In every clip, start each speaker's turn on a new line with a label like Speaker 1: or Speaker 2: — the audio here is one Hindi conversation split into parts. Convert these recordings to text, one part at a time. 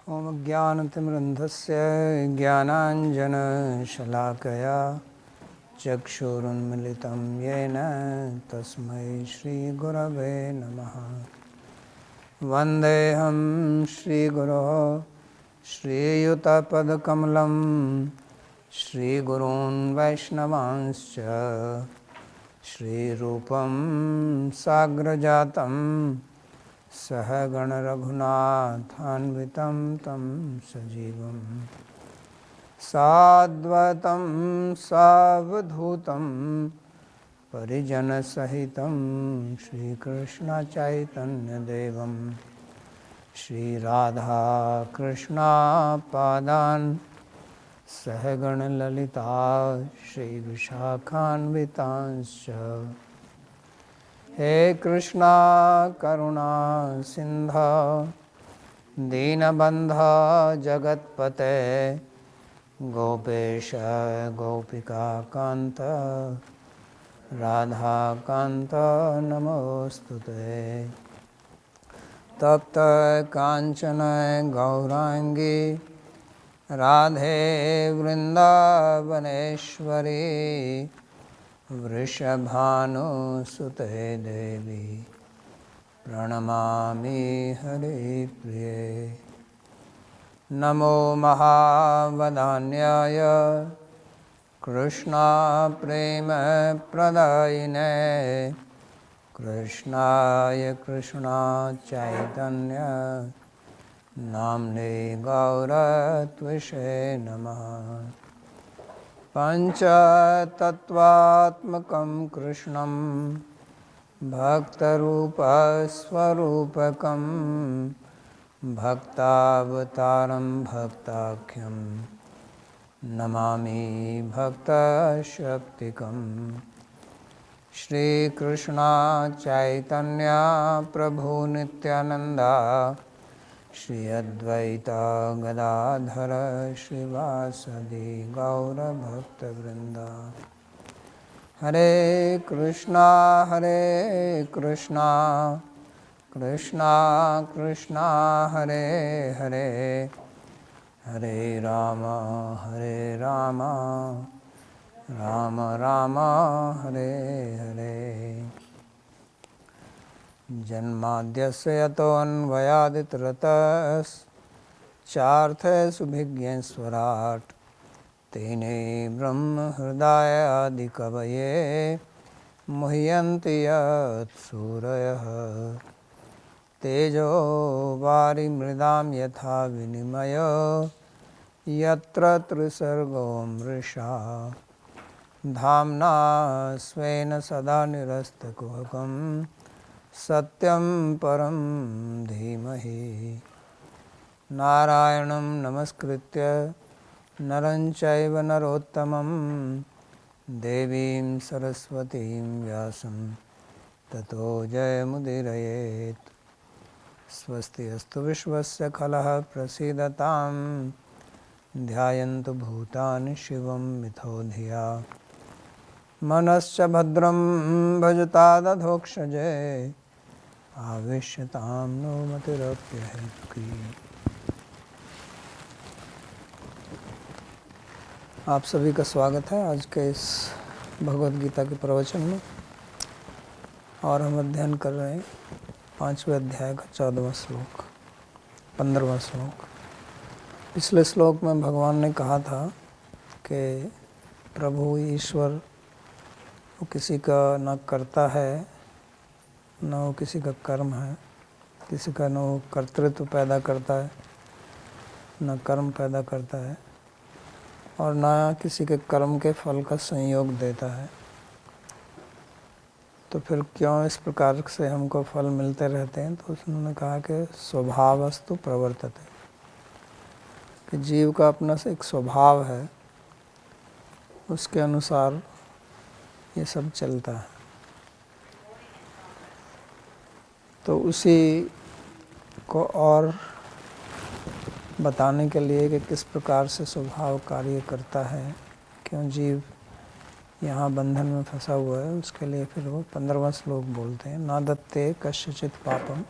Speaker 1: ॐ ज्ञानतिमिरन्धस्य ज्ञानाञ्जनशलाकया चक्षुरुन्मिलितं येन तस्मै श्रीगुरवे नमः। वन्देऽहं श्रीगुरोः श्रीयुतपदकमलं श्रीगुरून् वैष्णवांश्च श्रीरूपं साग्रजातं सहगणरघुनाथान्वितं तं सजीवं साद्वैतं सावधूतं परिजनसहितं श्रीकृष्णचैतन्यदेवं श्रीराधाकृष्णपादान् सहगणललिता श्रीविशाखान्वितांश्च। हे कृष्णा करुणा सिन्धो दीनबन्धो जगत्पते गोपेश गोपिकान्त राधाकान्त नमोस्तुते। तप्त काञ्चन गौराङ्गी राधे वृन्दावनेश्वरी वृषभानुसुते देवी प्रणमामि हरिप्रिये। नमो महावदान्याय कृष्णप्रेमप्रदायिने कृष्णाय कृष्णचैतन्य नाम्ने गौरत्विषे नमः। पञ्चतत्त्वात्मकं कृष्णं भक्तरूपस्वरूपकं भक्तावतारं भक्ताख्यं नमामि भक्तशक्तिकं। श्रीकृष्ण चैतन्य प्रभु नित्यानन्द श्री अद्वैत गदाधर श्रीवासदि गौरभक्तवृंद। हरे कृष्णा कृष्णा कृष्णा हरे हरे हरे राम राम राम हरे हरे। जन्माद्यस्य यतोऽन्वयादितरतश्चार्थेषुभिज्ञस्वराट् तेने ब्रह्महृदायादिकवये मुह्यन्ति यत्सूरयः। तेजो वारिमृदां यथा विनिमयो यत्र त्रिसर्गो मृषा धाम्ना स्वेन सदा निरस्तकुहकं सत्यं परं धीमहि। नारायणं नमस्कृत्य नरं चैव नरोत्तमं देवीं सरस्वतीं व्यासं ततो जयमुदीरयेत्। स्वस्ति अस्तु विश्वस्य खलः प्रसीदतां ध्यायन्तु भूतानि शिवं मिथो धिया। मनश्च भद्रं भजतादधोक्षजे आविश्यतां नो मतिरप्यहेतुकी। आप सभी का स्वागत है आज के इस भगवद गीता के प्रवचन में। और हम अध्ययन कर रहे हैं 5वें अध्याय का 14वां श्लोक 15वां श्लोक। पिछले श्लोक में भगवान ने कहा था कि प्रभु ईश्वर वो किसी का न करता है न वो किसी का कर्म है, किसी का न वो कर्तृत्व पैदा करता है न कर्म पैदा करता है और न किसी के कर्म के फल का संयोग देता है। तो फिर क्यों इस प्रकार से हमको फल मिलते रहते हैं? तो उन्होंने कहा कि स्वभावस्तु प्रवर्तते, कि जीव का अपना से एक स्वभाव है, उसके अनुसार ये सब चलता है। तो उसी को और बताने के लिए कि किस प्रकार से स्वभाव कार्य करता है, क्यों जीव यहाँ बंधन में फंसा हुआ है, उसके लिए फिर वो 15वां श्लोक बोलते हैं। ना दत्ते कस्यचित् पापम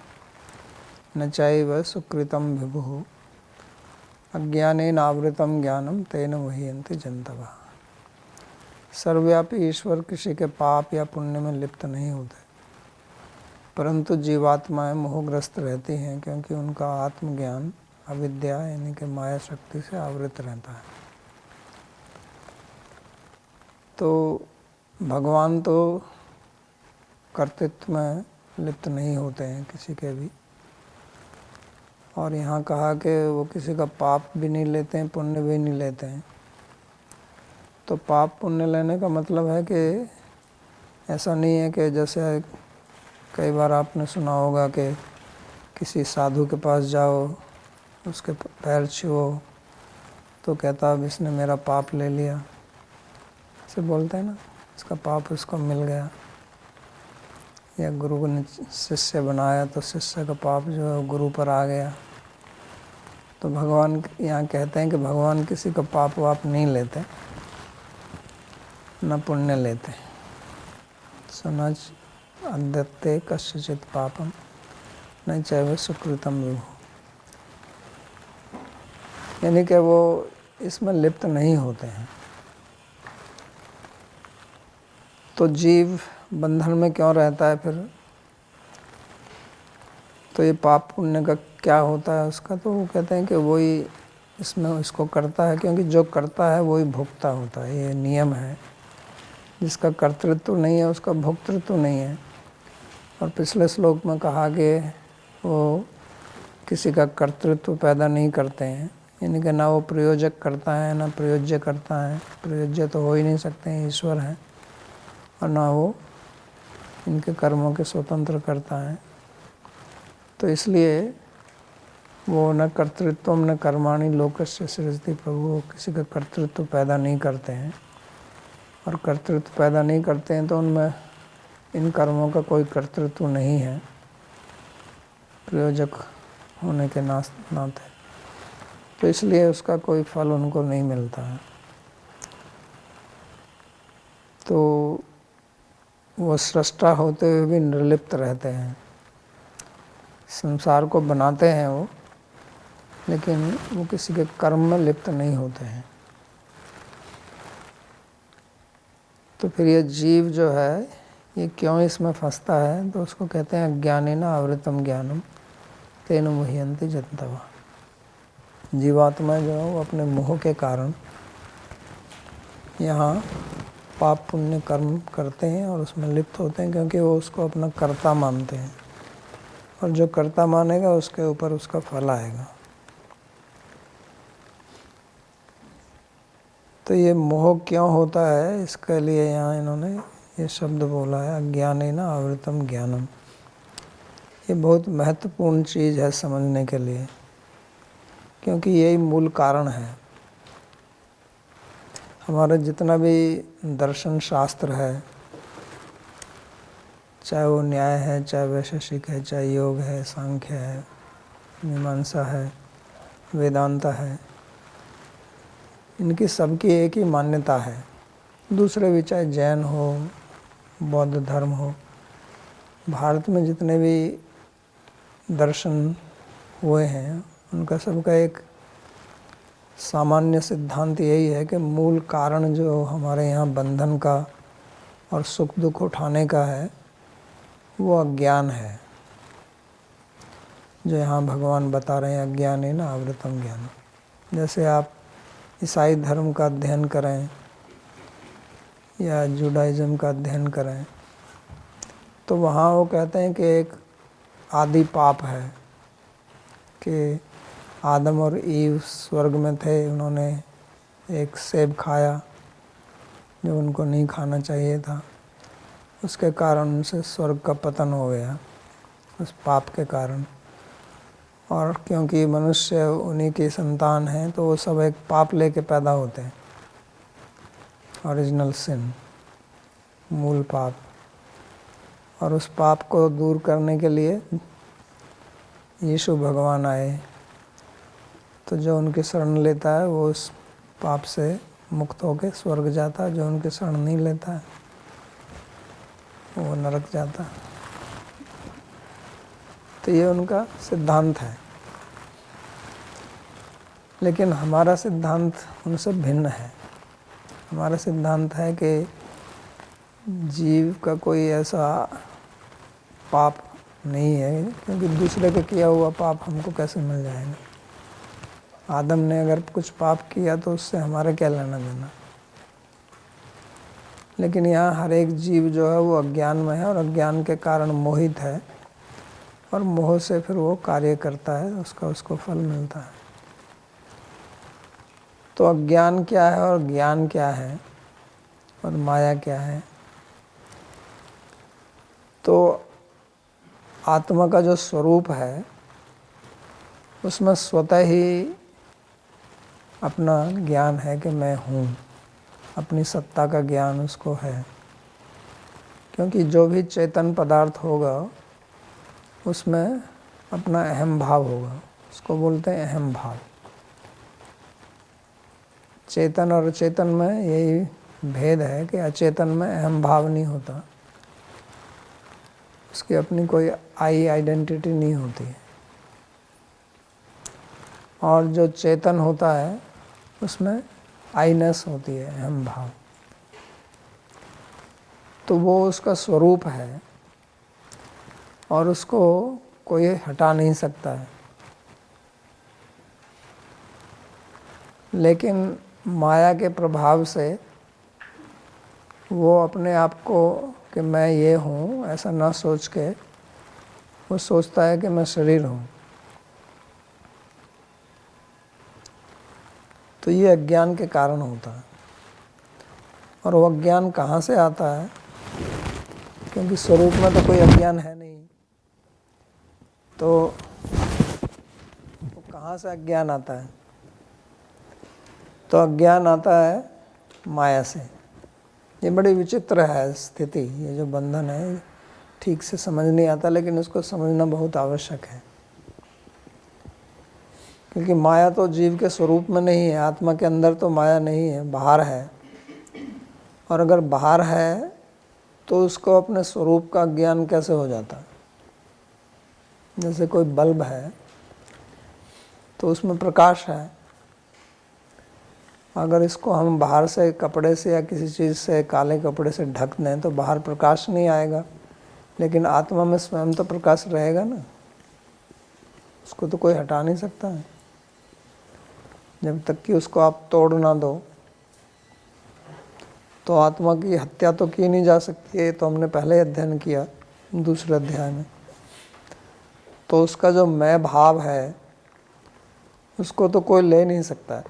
Speaker 1: न चैव सुकृतं विभुः अज्ञानेन आवृतम ज्ञानम तेन मुह्यन्ति जन्तवः। सर्वव्यापी ईश्वर किसी के पाप या पुण्य में लिप्त नहीं होते, परंतु जीवात्माएं मोहग्रस्त रहती हैं क्योंकि उनका आत्मज्ञान अविद्या यानी कि माया शक्ति से आवृत रहता है। तो भगवान तो कर्तृत्व में लिप्त नहीं होते हैं किसी के भी, और यहाँ कहा कि वो किसी का पाप भी नहीं लेते हैं, पुण्य भी नहीं लेते हैं। तो पाप पुण्य लेने का मतलब है कि ऐसा नहीं है कि जैसे कई बार आपने सुना होगा कि किसी साधु के पास जाओ, उसके पैर छुओ तो कहता अब इसने मेरा पाप ले लिया, ऐसे बोलते हैं ना, इसका पाप उसको मिल गया। या गुरु ने शिष्य बनाया तो शिष्य का पाप जो है गुरु पर आ गया। तो भगवान यहाँ कहते हैं कि भगवान किसी का पाप वाप नहीं लेते, न पुण्य लेते। सुनज अदत्ते कस्यचित् पापम न चैव सुकृतम विभु, यानी कि वो इसमें लिप्त नहीं होते हैं। तो जीव बंधन में क्यों रहता है फिर? तो ये पाप पुण्य का क्या होता है उसका? तो वो कहते हैं कि वही इसमें इसको करता है, क्योंकि जो करता है वही भोगता होता है। ये नियम है, जिसका कर्तृत्व नहीं है उसका भोक्तृत्व नहीं है। और पिछले श्लोक में कहा कि वो किसी का कर्तृत्व पैदा नहीं करते हैं, यानी कि ना वो प्रयोजक करता है ना प्रयोज्य करता है। प्रयोज्य तो हो ही नहीं सकते हैं, ईश्वर हैं, और ना वो इनके कर्मों के स्वतंत्र करता है। तो इसलिए वो न कर्तृत्व न कर्माणि लोकस्य सृजति प्रभु, वो किसी का कर्तृत्व पैदा नहीं करते हैं। और कर्तृत्व पैदा नहीं करते हैं तो उनमें इन कर्मों का कोई कर्तृत्व नहीं है प्रयोजक होने के नाते। तो इसलिए उसका कोई फल उनको नहीं मिलता है। तो वो सृष्टा होते हुए भी निर्लिप्त रहते हैं। संसार को बनाते हैं वो, लेकिन वो किसी के कर्म में लिप्त नहीं होते हैं। तो फिर ये जीव जो है ये क्यों इसमें फंसता है? तो उसको कहते हैं अज्ञानेन आवृतम ज्ञानम तेन मुह्यन्ति जन्तवः। जीवात्मा जो है वो अपने मोह के कारण यहाँ पाप पुण्य कर्म करते हैं और उसमें लिप्त होते हैं, क्योंकि वो उसको अपना कर्ता मानते हैं, और जो कर्ता मानेगा उसके ऊपर उसका फल आएगा। तो ये मोह क्यों होता है, इसके लिए यहाँ इन्होंने ये शब्द बोला है अज्ञानेन आवृतम ज्ञानम। ये बहुत महत्वपूर्ण चीज़ है समझने के लिए, क्योंकि यही मूल कारण है। हमारा जितना भी दर्शन शास्त्र है, चाहे वो न्याय है, चाहे वैशेषिक है, चाहे योग है, सांख्य है, मीमांसा है, वेदांत है, इनकी सबकी एक ही मान्यता है। दूसरे भी चाहे जैन हो, बौद्ध धर्म हो, भारत में जितने भी दर्शन हुए हैं उनका सबका एक सामान्य सिद्धांत यही है कि मूल कारण जो हमारे यहाँ बंधन का और सुख दुख उठाने का है वो अज्ञान है, जो यहाँ भगवान बता रहे हैं अज्ञानेन आवृतम ज्ञान। जैसे आप ईसाई धर्म का अध्ययन करें या जुडाइज़म का अध्ययन करें तो वहाँ वो कहते हैं कि एक आदि पाप है कि आदम और ईव स्वर्ग में थे, उन्होंने एक सेब खाया जो उनको नहीं खाना चाहिए था, उसके कारण उनसे स्वर्ग का पतन हो गया उस पाप के कारण। और क्योंकि मनुष्य उन्हीं की संतान हैं तो वो सब एक पाप लेके पैदा होते हैं, ओरिजिनल सिन, मूल पाप। और उस पाप को दूर करने के लिए यीशु भगवान आए, तो जो उनकी शरण लेता है वो उस पाप से मुक्त होकर स्वर्ग जाता है, जो उनकी शरण नहीं लेता है वो नरक जाता है। तो ये उनका सिद्धांत है। लेकिन हमारा सिद्धांत उनसे भिन्न है। हमारा सिद्धांत है कि जीव का कोई ऐसा पाप नहीं है, क्योंकि दूसरे का किया हुआ पाप हमको कैसे मिल जाएगा। आदम ने अगर कुछ पाप किया तो उससे हमारा क्या लेना देना। लेकिन यहाँ हर एक जीव जो है वो अज्ञान में है और अज्ञान के कारण मोहित है, और मोह से फिर वो कार्य करता है, उसको फल मिलता है। तो अज्ञान क्या है और ज्ञान क्या है और माया क्या है। तो आत्मा का जो स्वरूप है उसमें स्वतः ही अपना ज्ञान है कि मैं हूँ, अपनी सत्ता का ज्ञान उसको है। क्योंकि जो भी चेतन पदार्थ होगा उसमें अपना अहम भाव होगा, उसको बोलते हैं अहम भाव। चेतन और अचेतन में यही भेद है कि अचेतन में अहम भाव नहीं होता, उसकी अपनी कोई आइडेंटिटी नहीं होती है। और जो चेतन होता है उसमें आईनेस होती है, अहम भाव। तो वो उसका स्वरूप है और उसको कोई हटा नहीं सकता है। लेकिन माया के प्रभाव से वो अपने आप को कि मैं ये हूँ ऐसा ना सोच के वो सोचता है कि मैं शरीर हूँ। तो ये अज्ञान के कारण होता है। और वो अज्ञान कहाँ से आता है, क्योंकि स्वरूप में तो कोई अज्ञान है नहीं, तो कहाँ से अज्ञान आता है। तो अज्ञान आता है माया से। ये बड़ी विचित्र है स्थिति, ये जो बंधन है ठीक से समझ नहीं आता, लेकिन इसको समझना बहुत आवश्यक है। क्योंकि माया तो जीव के स्वरूप में नहीं है, आत्मा के अंदर तो माया नहीं है, बाहर है। और अगर बाहर है तो उसको अपने स्वरूप का ज्ञान कैसे हो जाता है। जैसे कोई बल्ब है तो उसमें प्रकाश है, अगर इसको हम बाहर से कपड़े से या किसी चीज़ से, काले कपड़े से ढक दें तो बाहर प्रकाश नहीं आएगा, लेकिन आत्मा में स्वयं तो प्रकाश रहेगा ना, उसको तो कोई हटा नहीं सकता है। जब तक कि उसको आप तोड़ ना दो तो आत्मा की हत्या तो की नहीं जा सकती है। तो हमने पहले अध्ययन किया दूसरे अध्याय में। तो उसका जो मैं भाव है उसको तो कोई ले नहीं सकता है।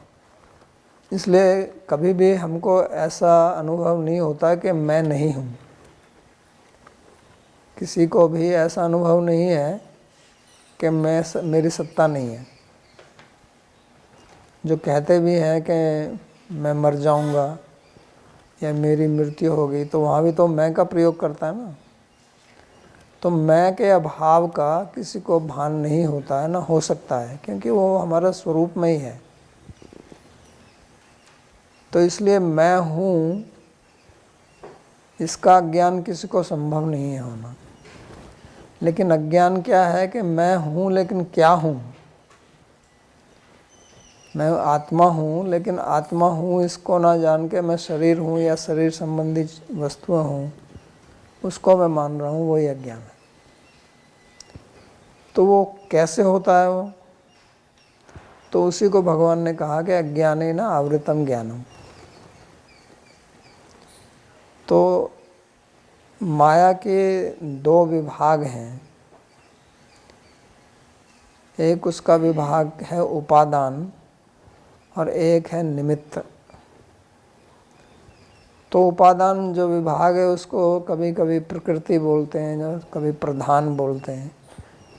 Speaker 1: इसलिए कभी भी हमको ऐसा अनुभव नहीं होता कि मैं नहीं हूँ। किसी को भी ऐसा अनुभव नहीं है कि मेरी सत्ता नहीं है। जो कहते भी हैं कि मैं मर जाऊँगा या मेरी मृत्यु होगी, तो वहाँ भी तो मैं का प्रयोग करता है ना। तो मैं के अभाव का किसी को भान नहीं होता है, ना हो सकता है, क्योंकि वो हमारा स्वरूप में ही है। तो इसलिए मैं हूँ इसका ज्ञान किसी को संभव नहीं है होना। लेकिन अज्ञान क्या है कि मैं हूँ लेकिन क्या हूँ। मैं आत्मा हूँ, लेकिन आत्मा हूँ इसको ना जान के मैं शरीर हूँ या शरीर संबंधी वस्तुएं हूँ, उसको मैं मान रहा हूँ, वही अज्ञान है। तो वो कैसे होता है वो, तो उसी को भगवान ने कहा कि अज्ञानेन आवृतम ज्ञानम। तो माया के दो विभाग हैं। एक उसका विभाग है उपादान और एक है निमित्त। तो उपादान जो विभाग है उसको कभी कभी प्रकृति बोलते हैं, जो कभी प्रधान बोलते हैं,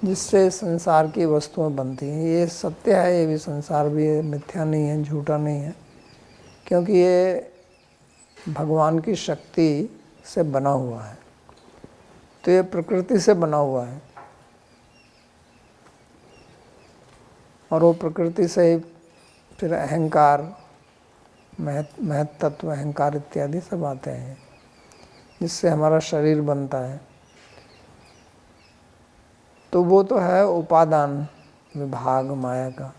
Speaker 1: जिससे संसार की वस्तुएं बनती हैं। ये सत्य है, ये भी संसार भी है, मिथ्या नहीं है, झूठा नहीं है, क्योंकि ये भगवान की शक्ति से बना हुआ है। तो ये प्रकृति से बना हुआ है और वो प्रकृति से ही फिर अहंकार, महत्त्व, अहंकार इत्यादि सब आते हैं, जिससे हमारा शरीर बनता है। तो वो तो है उपादान विभाग माया का।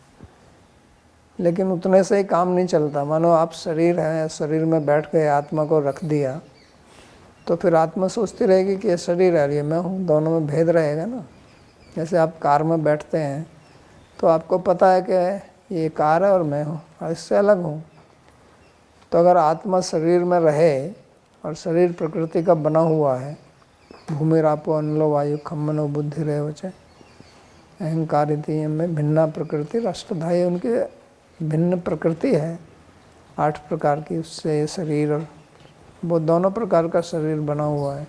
Speaker 1: लेकिन उतने से ही काम नहीं चलता। मानो आप शरीर हैं, शरीर में बैठ गए, आत्मा को रख दिया, तो फिर आत्मा सोचती रहेगी कि ये शरीर है, ये मैं हूँ, दोनों में भेद रहेगा ना। जैसे आप कार में बैठते हैं तो आपको पता है कि ये कार है और मैं हूँ और इससे अलग हूँ। तो अगर आत्मा शरीर में रहे और शरीर प्रकृति का बना हुआ है, भूमिरापो अनिलो वायु खम्मनो बुद्धि रहे वचे अहंकार में भिन्ना प्रकृति अष्टधाई, उनके भिन्न प्रकृति है 8 प्रकार की, उससे शरीर और वो दोनों प्रकार का शरीर बना हुआ है।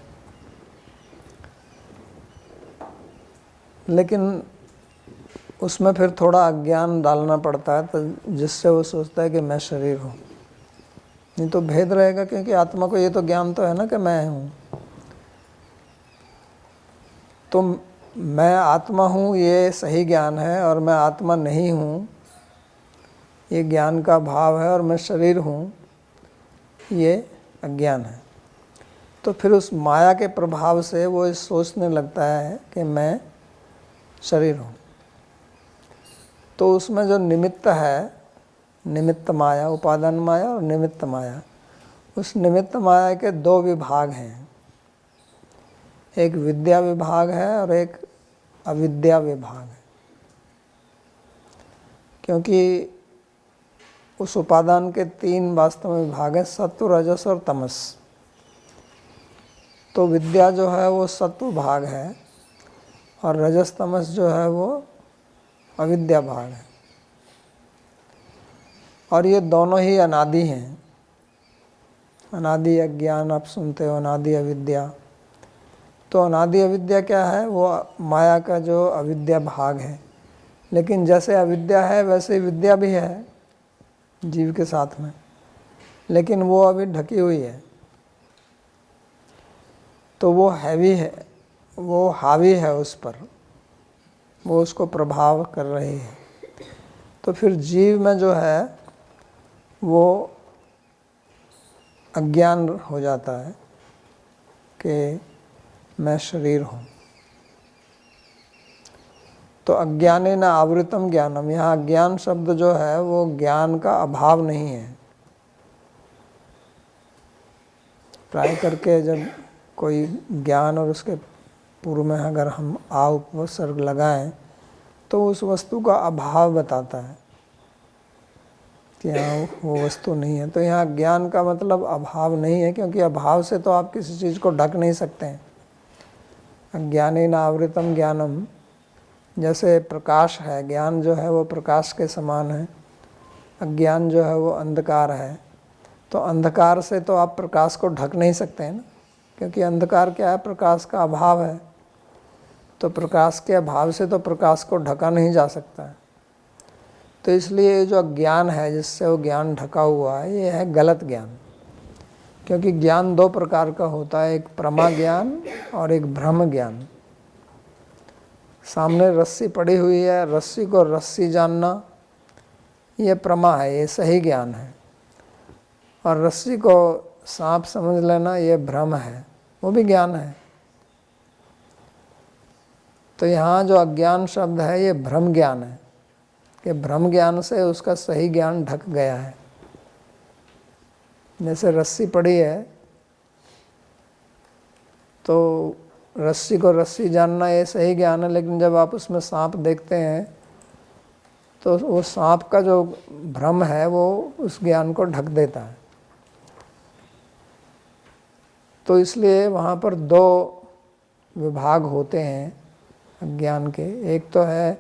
Speaker 1: लेकिन उसमें फिर थोड़ा अज्ञान डालना पड़ता है, तो जिससे वो सोचता है कि मैं शरीर हूँ। नहीं तो भेद रहेगा, क्योंकि आत्मा को ये तो ज्ञान तो है ना कि मैं हूँ। तो मैं आत्मा हूँ ये सही ज्ञान है, और मैं आत्मा नहीं हूँ ये ज्ञान का भाव है, और मैं शरीर हूँ ये अज्ञान है। तो फिर उस माया के प्रभाव से वो इस सोचने लगता है कि मैं शरीर हूँ। तो उसमें जो निमित्त है, निमित्त माया, उपादान माया और निमित्त माया, उस निमित्त माया के 2 विभाग हैं। एक विद्या विभाग है और एक अविद्या विभाग है। क्योंकि उस उपादान के 3 वास्तव में विभाग हैं, सत्व, रजस और तमस। तो विद्या जो है वो सत्व भाग है, और रजस तमस जो है वो अविद्या भाग है। और ये दोनों ही अनादि हैं। अनादि अज्ञान आप सुनते हो, अनादि अविद्या। तो अनादि अविद्या क्या है? वो माया का जो अविद्या भाग है। लेकिन जैसे अविद्या है वैसे ही विद्या भी है जीव के साथ में, लेकिन वो अभी ढकी हुई है। तो वो हैवी है, वो हावी है उस पर, वो उसको प्रभाव कर रही है। तो फिर जीव में जो है वो अज्ञान हो जाता है कि मैं शरीर हूँ। तो अज्ञाने न आवृतम ज्ञानम, यहाँ अज्ञान शब्द जो है वो ज्ञान का अभाव नहीं है। ट्राई करके जब कोई ज्ञान और उसके पूर्व में अगर हम आ उपसर्ग लगाएं तो उस वस्तु का अभाव बताता है कि यहाँ वो वस्तु नहीं है। तो यहाँ ज्ञान का मतलब अभाव नहीं है, क्योंकि अभाव से तो आप किसी चीज़ को ढक नहीं सकते हैं। अज्ञाने न आवृतम ज्ञानम, जैसे प्रकाश है, ज्ञान जो है वो प्रकाश के समान है, अज्ञान जो है वो अंधकार है। तो अंधकार से तो आप प्रकाश को ढक नहीं सकते हैं ना, क्योंकि अंधकार क्या है? प्रकाश का अभाव है। तो प्रकाश के अभाव से तो प्रकाश को ढका नहीं जा सकता है। तो इसलिए जो ज्ञान है जिससे वो ज्ञान ढका हुआ है, ये है गलत ज्ञान। क्योंकि ज्ञान 2 प्रकार का होता है, एक प्रमा ज्ञान और एक भ्रम ज्ञान। सामने रस्सी पड़ी हुई है, रस्सी को रस्सी जानना ये प्रमा है, ये सही ज्ञान है। और रस्सी को सांप समझ लेना ये भ्रम है, वो भी ज्ञान है। तो यहाँ जो अज्ञान शब्द है ये भ्रम ज्ञान है, कि भ्रम ज्ञान से उसका सही ज्ञान ढक गया है। जैसे रस्सी पड़ी है तो रस्सी को रस्सी जानना ये सही ज्ञान है, लेकिन जब आप उसमें सांप देखते हैं तो वो सांप का जो भ्रम है वो उस ज्ञान को ढक देता है। तो इसलिए वहाँ पर 2 विभाग होते हैं अज्ञान के। एक तो है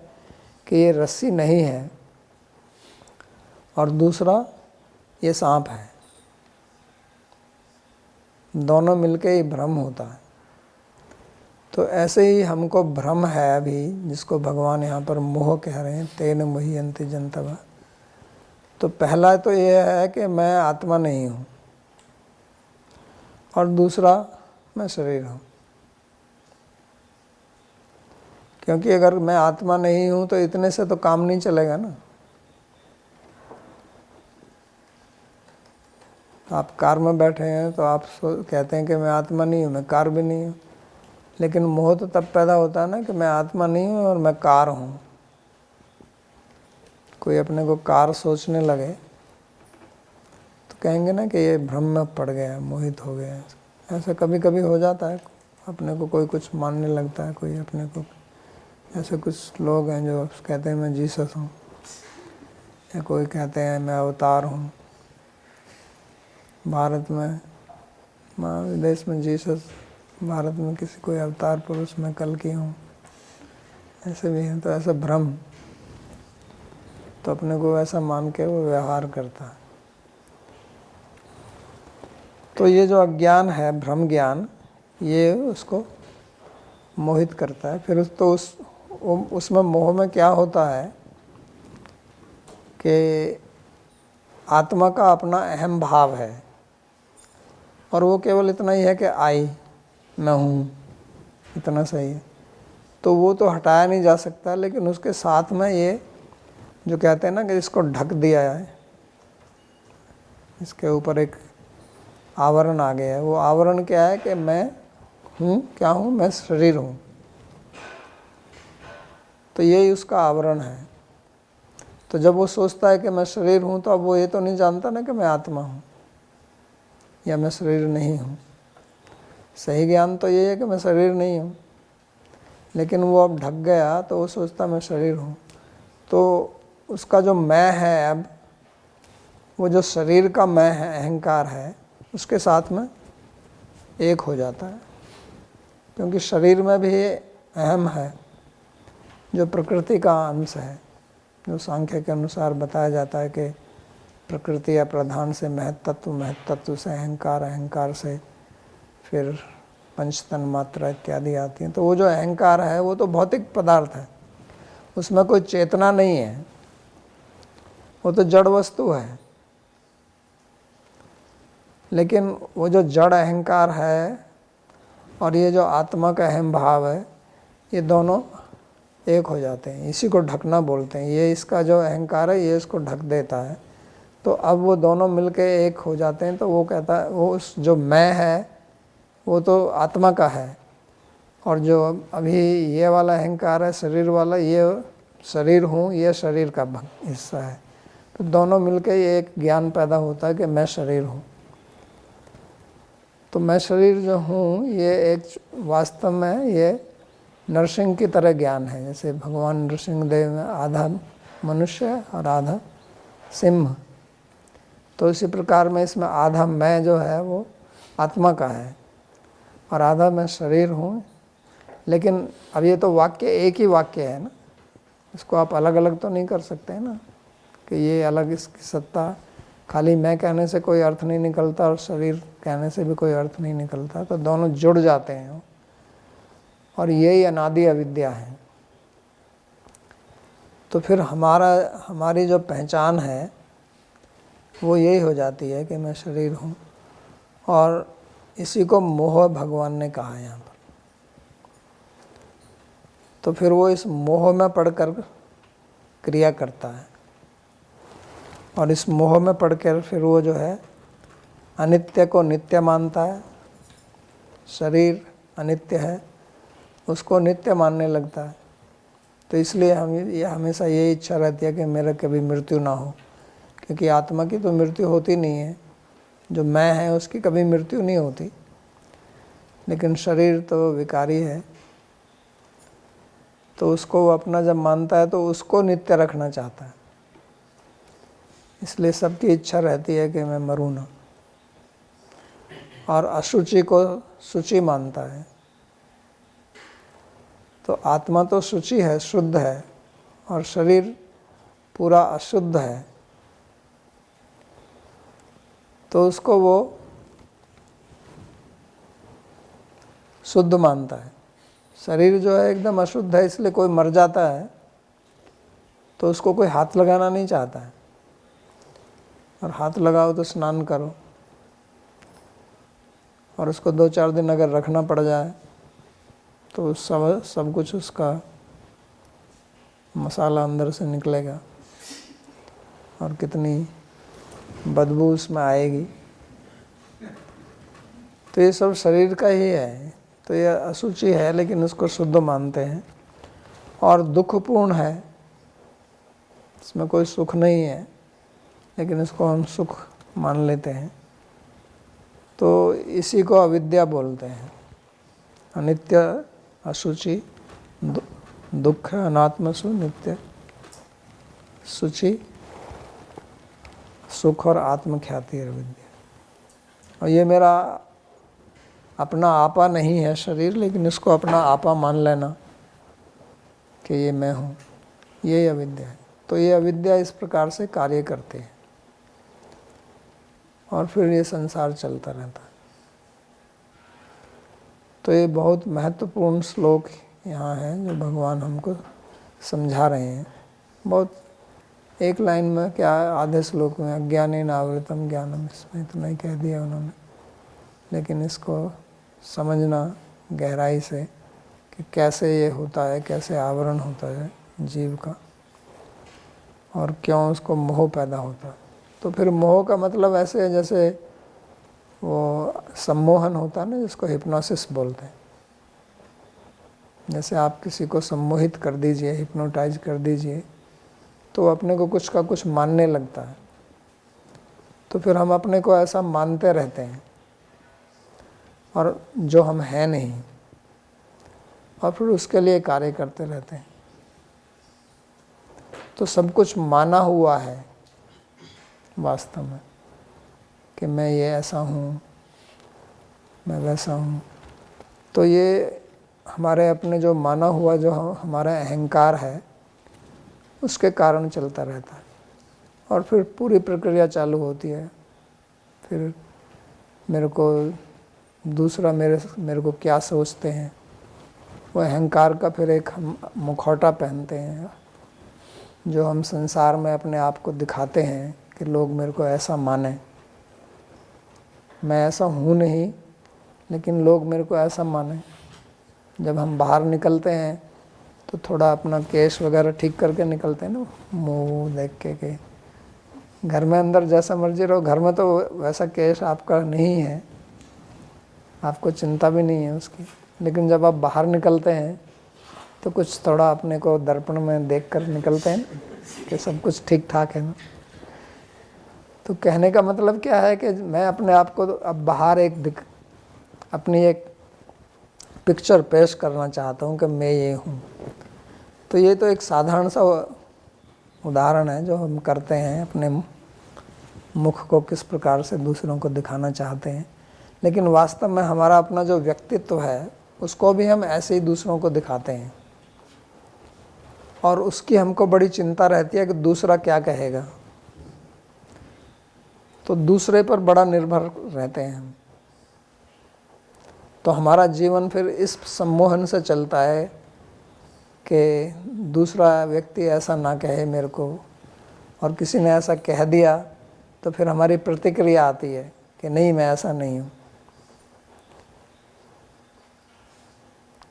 Speaker 1: कि ये रस्सी नहीं है, और दूसरा ये सांप है। दोनों मिलके ही भ्रम होता है। तो ऐसे ही हमको भ्रम है अभी, जिसको भगवान यहाँ पर मोह कह रहे हैं, तेन मोह्यन्ति जन्तवः। तो पहला तो ये है कि मैं आत्मा नहीं हूँ, और दूसरा मैं शरीर हूँ। क्योंकि अगर मैं आत्मा नहीं हूँ तो इतने से तो काम नहीं चलेगा ना। आप कार में बैठे हैं तो आप कहते हैं कि मैं आत्मा नहीं हूँ, मैं कार भी नहीं हूँ। लेकिन मोह तो तब पैदा होता है ना कि मैं आत्मा नहीं हूँ और मैं कार हूँ। कोई अपने को कार सोचने लगे तो कहेंगे ना कि ये भ्रम में पड़ गया, मोहित हो गया। ऐसा कभी कभी हो जाता है, अपने को कोई कुछ मानने लगता है, कोई अपने को, ऐसे कुछ लोग हैं जो कहते हैं मैं जीसस हूँ, या कोई कहते हैं मैं अवतार हूँ। भारत में, विदेश में जीसस, भारत में किसी कोई अवतार पुरुष मैं कल की हूँ, ऐसे भी हैं। तो ऐसा भ्रम, तो अपने को ऐसा मान के वो व्यवहार करता है। तो ये जो अज्ञान है, भ्रम ज्ञान, ये उसको मोहित करता है। फिर उसमें मोह में क्या होता है कि आत्मा का अपना अहम भाव है, और वो केवल इतना ही है कि आई, मैं हूँ, इतना सही है। तो वो तो हटाया नहीं जा सकता, लेकिन उसके साथ में ये जो कहते हैं ना कि इसको ढक दिया है, इसके ऊपर एक आवरण आ गया है। वो आवरण क्या है कि मैं हूँ, क्या हूँ, मैं शरीर हूँ। तो यही उसका आवरण है। तो जब वो सोचता है कि मैं शरीर हूँ, तो अब वो ये तो नहीं जानता ना कि मैं आत्मा हूँ या मैं शरीर नहीं हूँ। सही ज्ञान तो ये है कि मैं शरीर नहीं हूँ, लेकिन वो अब ढक गया तो वो सोचता मैं शरीर हूँ। तो उसका जो मैं है, अब वो जो शरीर का मैं है, अहंकार है, उसके साथ में एक हो जाता है। क्योंकि शरीर में भी अहम है जो प्रकृति का अंश है, जो सांख्य के अनुसार बताया जाता है कि प्रकृति या प्रधान से महत्त्व, महत्त्व से अहंकार, अहंकार से फिर पंचतन मात्रा इत्यादि आती हैं। तो वो जो अहंकार है वो तो भौतिक पदार्थ है, उसमें कोई चेतना नहीं है, वो तो जड़ वस्तु है। लेकिन वो जो जड़ अहंकार है और ये जो आत्मा का अहम भाव है, ये दोनों एक हो जाते हैं। इसी को ढकना बोलते हैं। ये इसका जो अहंकार है ये इसको ढक देता है। तो अब वो दोनों मिलके एक हो जाते हैं। तो वो कहता है, वो उस जो मैं है वो तो आत्मा का है, और जो अभी ये वाला अहंकार है शरीर वाला, ये शरीर हूँ, ये शरीर का हिस्सा है। तो दोनों मिलके ये एक ज्ञान पैदा होता है कि मैं शरीर हूँ। तो मैं शरीर जो हूँ ये एक वास्तव में ये नरसिंह की तरह ज्ञान है। जैसे भगवान नरसिंहदेव में आधा मनुष्य और आधा सिंह, तो इसी प्रकार में इसमें आधा मैं जो है वो आत्मा का है और आधा मैं शरीर हूँ। लेकिन अब ये तो वाक्य एक ही वाक्य है ना, इसको आप अलग अलग तो नहीं कर सकते हैं ना कि ये अलग इसकी सत्ता। खाली मैं कहने से कोई अर्थ नहीं निकलता और शरीर कहने से भी कोई अर्थ नहीं निकलता। तो दोनों जुड़ जाते हैं, और यही अनादि अविद्या है। तो फिर हमारी जो पहचान है वो यही हो जाती है कि मैं शरीर हूँ, और इसी को मोह भगवान ने कहा है यहाँ पर। तो फिर वो इस मोह में पढ़कर क्रिया करता है, और इस मोह में पढ़कर फिर वो जो है अनित्य को नित्य मानता है। शरीर अनित्य है, उसको नित्य मानने लगता है। तो इसलिए हमेशा ये इच्छा रहती है कि मेरा कभी मृत्यु ना हो, क्योंकि आत्मा की तो मृत्यु होती नहीं है, जो मैं है उसकी कभी मृत्यु नहीं होती। लेकिन शरीर तो विकारी है, तो उसको वो अपना जब मानता है तो उसको नित्य रखना चाहता है। इसलिए सबकी इच्छा रहती है कि मैं मरूँ ना, और अशुचि को शुचि मानता है। तो आत्मा तो शुचि है, शुद्ध है, और शरीर पूरा अशुद्ध है। तो उसको वो शुद्ध मानता है। शरीर जो है एकदम अशुद्ध है, इसलिए कोई मर जाता है तो उसको कोई हाथ लगाना नहीं चाहता है, और हाथ लगाओ तो स्नान करो, और उसको 2-4 दिन अगर रखना पड़ जाए तो सब कुछ उसका मसाला अंदर से निकलेगा और कितनी बदबू उसमें आएगी। तो ये सब शरीर का ही है। तो ये अशुचि है, लेकिन उसको शुद्ध मानते हैं, और दुखपूर्ण है। इसमें कोई सुख नहीं है, लेकिन इसको हम सुख मान लेते हैं। तो इसी को अविद्या बोलते हैं। अनित्य, अशुचि, दुख, अनात्मसु, नित्य, शुचि, सुख और आत्मख्याति है विद्या। और ये मेरा अपना आपा नहीं है शरीर, लेकिन इसको अपना आपा मान लेना कि ये मैं हूँ, ये अविद्या है। तो ये अविद्या इस प्रकार से कार्य करती है और फिर ये संसार चलता रहता है। तो ये बहुत महत्वपूर्ण श्लोक यहाँ है जो भगवान हमको समझा रहे हैं। बहुत एक लाइन में, क्या आधे श्लोक में, अज्ञानेन आवृतम ज्ञानम, इसमें इतना ही कह दिया उन्होंने। लेकिन इसको समझना गहराई से कि कैसे ये होता है, कैसे आवरण होता है जीव का और क्यों उसको मोह पैदा होता है। तो फिर मोह का मतलब ऐसे है जैसे वो सम्मोहन होता है ना, जिसको हिप्नोसिस बोलते हैं। जैसे आप किसी को सम्मोहित कर दीजिए, हिप्नोटाइज कर दीजिए, तो अपने को कुछ का कुछ मानने लगता है। तो फिर हम अपने को ऐसा मानते रहते हैं और जो हम हैं नहीं, और फिर उसके लिए कार्य करते रहते हैं। तो सब कुछ माना हुआ है वास्तव में कि मैं ये ऐसा हूँ, मैं वैसा हूँ। तो ये हमारे अपने जो माना हुआ जो हमारा अहंकार है, उसके कारण चलता रहता है। और फिर पूरी प्रक्रिया चालू होती है। फिर मेरे को दूसरा मेरे को क्या सोचते हैं, वो अहंकार का फिर एक हम मुखौटा पहनते हैं, जो हम संसार में अपने आप को दिखाते हैं कि लोग मेरे को ऐसा माने। मैं ऐसा हूँ नहीं, लेकिन लोग मेरे को ऐसा माने। जब हम बाहर निकलते हैं तो थोड़ा अपना केश वगैरह ठीक करके निकलते हैं ना, मुँह देख के घर में अंदर जैसा मर्जी रहो, घर में तो वैसा केश आपका नहीं है, आपको चिंता भी नहीं है उसकी। लेकिन जब आप बाहर निकलते हैं तो कुछ थोड़ा अपने को दर्पण में देख कर निकलते हैं कि सब कुछ ठीक ठाक है ना। तो कहने का मतलब क्या है कि मैं अपने आप को अब बाहर अपनी एक पिक्चर पेश करना चाहता हूँ कि मैं ये हूँ। तो ये तो एक साधारण सा उदाहरण है जो हम करते हैं, अपने मुख को किस प्रकार से दूसरों को दिखाना चाहते हैं। लेकिन वास्तव में हमारा अपना जो व्यक्तित्व है, उसको भी हम ऐसे ही दूसरों को दिखाते हैं। और उसकी हमको बड़ी चिंता रहती है कि दूसरा क्या कहेगा। तो दूसरे पर बड़ा निर्भर रहते हैं हम। तो हमारा जीवन फिर इस सम्मोहन से चलता है कि दूसरा व्यक्ति ऐसा ना कहे मेरे को, और किसी ने ऐसा कह दिया तो फिर हमारी प्रतिक्रिया आती है कि नहीं, मैं ऐसा नहीं हूँ।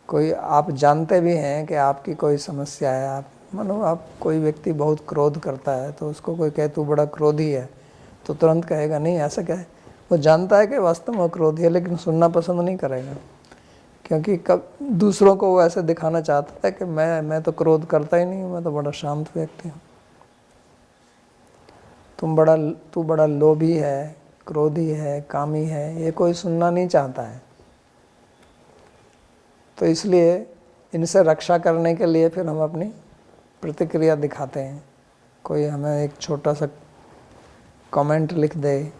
Speaker 1: कोई आप जानते भी हैं कि आपकी कोई समस्या है, आप मानो आप कोई व्यक्ति बहुत क्रोध करता है, तो उसको कोई कहे तू बड़ा क्रोधी है, तो तुरंत कहेगा नहीं ऐसा क्या है। वो जानता है कि वास्तव में क्रोधी है, लेकिन सुनना पसंद नहीं करेगा, क्योंकि कब दूसरों को वो ऐसे दिखाना चाहता है कि मैं तो क्रोध करता ही नहीं हूँ, मैं तो बड़ा शांत व्यक्ति हूँ। तू बड़ा लोभी है, क्रोधी है, कामी है, ये कोई सुनना नहीं चाहता है। तो इसलिए इनसे रक्षा करने के लिए फिर हम अपनी प्रतिक्रिया दिखाते हैं। कोई हमें एक छोटा सा कमेंट लिख दे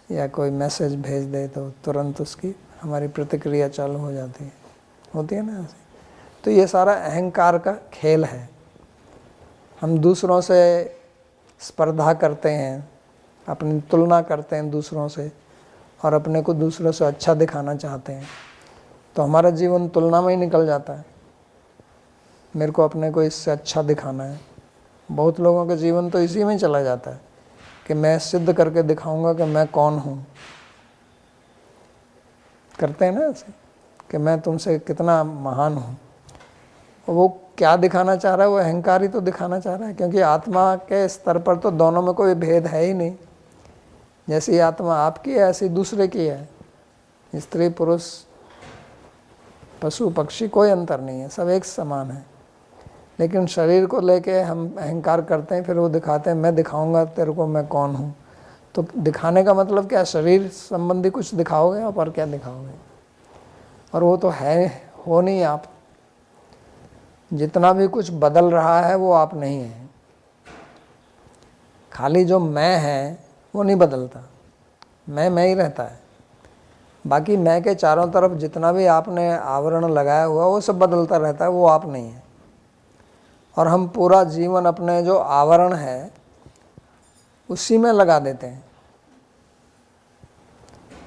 Speaker 1: या कोई मैसेज भेज दे तो तुरंत उसकी हमारी प्रतिक्रिया चालू हो जाती है, होती है ना ऐसे। तो ये सारा अहंकार का खेल है। हम दूसरों से स्पर्धा करते हैं, अपनी तुलना करते हैं दूसरों से, और अपने को दूसरों से अच्छा दिखाना चाहते हैं। तो हमारा जीवन तुलना में ही निकल जाता है। मेरे को अपने को इससे अच्छा दिखाना है। बहुत लोगों का जीवन तो इसी में चला जाता है कि मैं सिद्ध करके दिखाऊंगा कि मैं कौन हूँ। करते हैं ना ऐसे कि मैं तुमसे कितना महान हूँ। वो क्या दिखाना चाह रहा है? वो अहंकार ही तो दिखाना चाह रहा है, क्योंकि आत्मा के स्तर पर तो दोनों में कोई भेद है ही नहीं। जैसी आत्मा आपकी है ऐसी दूसरे की है। स्त्री पुरुष पशु पक्षी कोई अंतर नहीं है, सब एक समान है। लेकिन शरीर को लेके हम अहंकार करते हैं, फिर वो दिखाते हैं मैं दिखाऊंगा तेरे को मैं कौन हूँ। तो दिखाने का मतलब क्या, शरीर संबंधी कुछ दिखाओगे आप और क्या दिखाओगे, और वो तो है हो नहीं आप। जितना भी कुछ बदल रहा है वो आप नहीं है, खाली जो मैं है वो नहीं बदलता, मैं ही रहता है। बाकी मैं के चारों तरफ जितना भी आपने आवरण लगाया हुआ वो सब बदलता रहता है, वो आप नहीं है। और हम पूरा जीवन अपने जो आवरण है उसी में लगा देते हैं।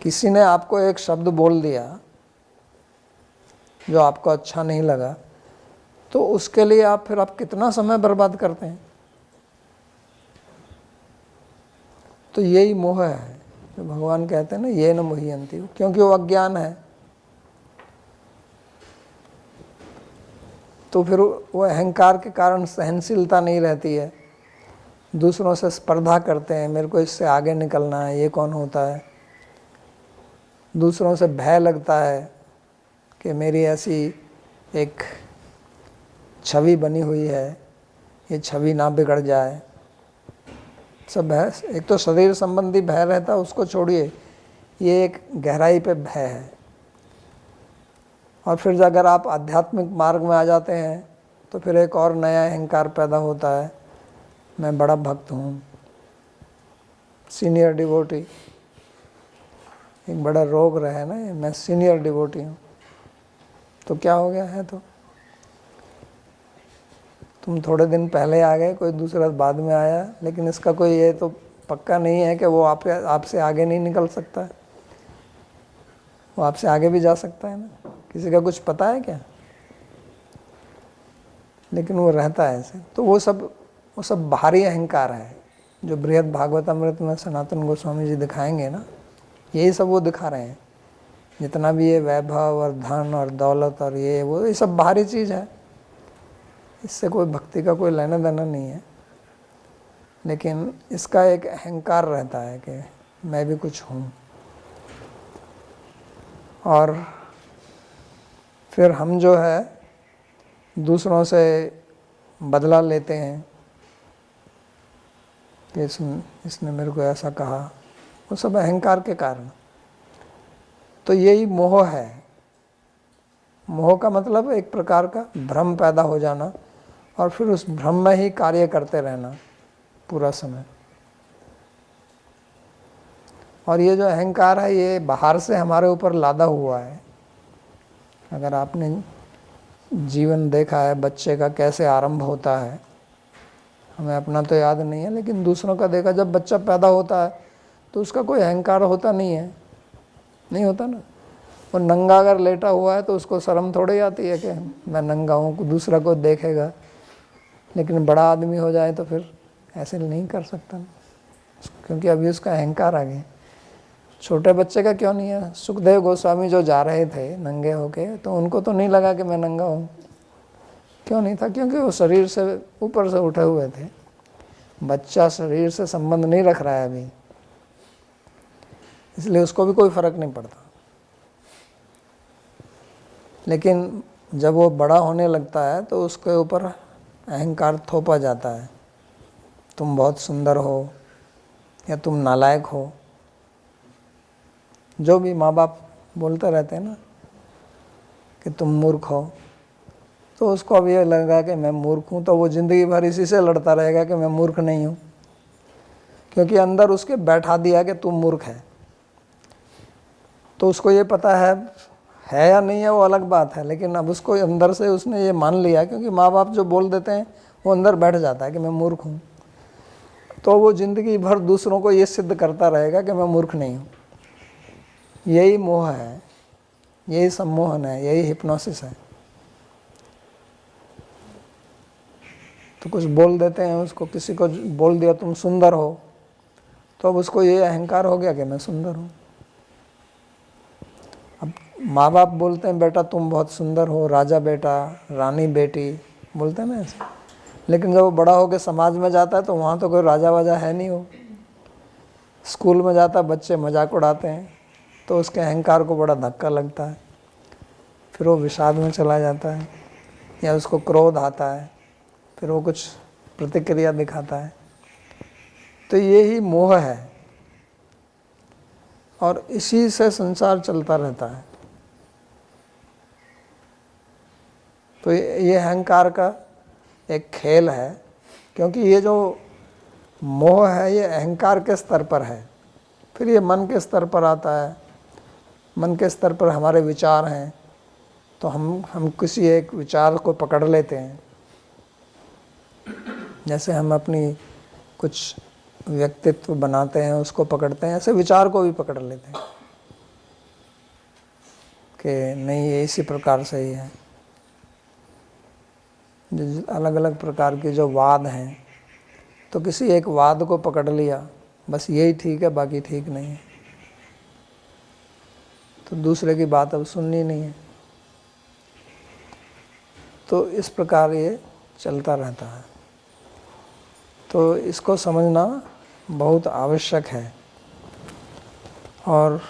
Speaker 1: किसी ने आपको एक शब्द बोल दिया जो आपको अच्छा नहीं लगा, तो उसके लिए आप कितना समय बर्बाद करते हैं। तो यही मोह है जो भगवान कहते हैं ना, ये न मोहियंती, क्योंकि वो अज्ञान है। तो फिर वो अहंकार के कारण सहनशीलता नहीं रहती है, दूसरों से स्पर्धा करते हैं, मेरे को इससे आगे निकलना है, ये कौन होता है। दूसरों से भय लगता है कि मेरी ऐसी एक छवि बनी हुई है, ये छवि ना बिगड़ जाए। सब भय, एक तो शरीर संबंधी भय रहता है, उसको छोड़िए, ये एक गहराई पे भय है। और फिर अगर आप आध्यात्मिक मार्ग में आ जाते हैं तो फिर एक और नया अहंकार पैदा होता है, मैं बड़ा भक्त हूँ, सीनियर डिवोटी। एक बड़ा रोग रहा है ना ये, मैं सीनियर डिवोटी हूँ। तो क्या हो गया है, तो तुम थोड़े दिन पहले आ गए, कोई दूसरा बाद में आया, लेकिन इसका कोई ये तो पक्का नहीं है कि वो आपसे आगे नहीं निकल सकता है। वो आपसे आगे भी जा सकता है ना, किसी का कुछ पता है क्या। लेकिन वो रहता है ऐसे। तो वो सब बाहरी अहंकार है जो बृहद भागवतामृत में सनातन गोस्वामी जी दिखाएंगे ना, यही सब वो दिखा रहे हैं। जितना भी ये वैभव और धन और दौलत और ये सब बाहरी चीज़ है, इससे कोई भक्ति का कोई लेना देना नहीं है। लेकिन इसका एक अहंकार रहता है कि मैं भी कुछ हूँ। और फिर हम जो है दूसरों से बदला लेते हैं कि इसने मेरे को ऐसा कहा, वो सब अहंकार के कारण। तो यही मोह है। मोह का मतलब एक प्रकार का भ्रम पैदा हो जाना, और फिर उस भ्रम में ही कार्य करते रहना पूरा समय। और ये जो अहंकार है ये बाहर से हमारे ऊपर लादा हुआ है। अगर आपने जीवन देखा है बच्चे का कैसे आरंभ होता है, हमें अपना तो याद नहीं है, लेकिन दूसरों का देखा, जब बच्चा पैदा होता है तो उसका कोई अहंकार होता नहीं है, नहीं होता ना। वो नंगा अगर लेटा हुआ है तो उसको शर्म थोड़ी आती है कि मैं नंगा हूँ, दूसरा को देखेगा। लेकिन बड़ा आदमी हो जाए तो फिर ऐसे नहीं कर सकता ना, क्योंकि अभी उसका अहंकार आ गया। छोटे बच्चे का क्यों नहीं है। सुखदेव गोस्वामी जो जा रहे थे नंगे होके, तो उनको तो नहीं लगा कि मैं नंगा हूँ। क्यों नहीं था, क्योंकि वो शरीर से ऊपर से उठे हुए थे। बच्चा शरीर से संबंध नहीं रख रहा है अभी, इसलिए उसको भी कोई फर्क नहीं पड़ता। लेकिन जब वो बड़ा होने लगता है तो उसके ऊपर अहंकार थोपा जाता है, तुम बहुत सुंदर हो या तुम नालायक हो। जो भी माँ बाप बोलते रहते हैं ना कि तुम मूर्ख हो, तो उसको अब ये लगेगा कि मैं मूर्ख हूँ, तो वो ज़िंदगी भर इसी से लड़ता रहेगा कि मैं मूर्ख नहीं हूँ, क्योंकि अंदर उसके बैठा दिया कि तुम मूर्ख है। तो उसको ये पता है या नहीं है वो अलग बात है, लेकिन अब उसको अंदर से उसने ये मान लिया, क्योंकि माँ बाप जो बोल देते हैं वो अंदर बैठ जाता है कि मैं मूर्ख हूँ। तो वो ज़िंदगी भर दूसरों को ये सिद्ध करता रहेगा कि मैं मूर्ख नहीं हूँ। यही मोह है, यही सम्मोहन है, यही हिप्नोसिस है। तो कुछ बोल देते हैं उसको, किसी को बोल दिया तुम सुंदर हो, तो अब उसको ये अहंकार हो गया कि मैं सुंदर हूँ। अब माँ बाप बोलते हैं बेटा तुम बहुत सुंदर हो, राजा बेटा, रानी बेटी, बोलते हैं ना ऐसे। लेकिन जब वो बड़ा होकर समाज में जाता है तो वहाँ तो कोई राजा वाजा है नहीं। हो स्कूल में जाता है, बच्चे मजाक उड़ाते हैं, तो उसके अहंकार को बड़ा धक्का लगता है, फिर वो विषाद में चला जाता है, या उसको क्रोध आता है। फिर वो कुछ प्रतिक्रिया दिखाता है। तो ये ही मोह है और इसी से संसार चलता रहता है। तो ये अहंकार का एक खेल है, क्योंकि ये जो मोह है ये अहंकार के स्तर पर है। फिर ये मन के स्तर पर आता है। मन के स्तर पर हमारे विचार हैं, तो हम किसी एक विचार को पकड़ लेते हैं। जैसे हम अपनी कुछ व्यक्तित्व बनाते हैं, उसको पकड़ते हैं, ऐसे विचार को भी पकड़ लेते हैं कि नहीं ये इसी प्रकार से ही है। अलग अलग प्रकार के जो वाद हैं, तो किसी एक वाद को पकड़ लिया, बस यही ठीक है, बाकी ठीक नहीं है, तो दूसरे की बात अब सुननी नहीं है। तो इस प्रकार ये चलता रहता है। तो इसको समझना बहुत आवश्यक है। और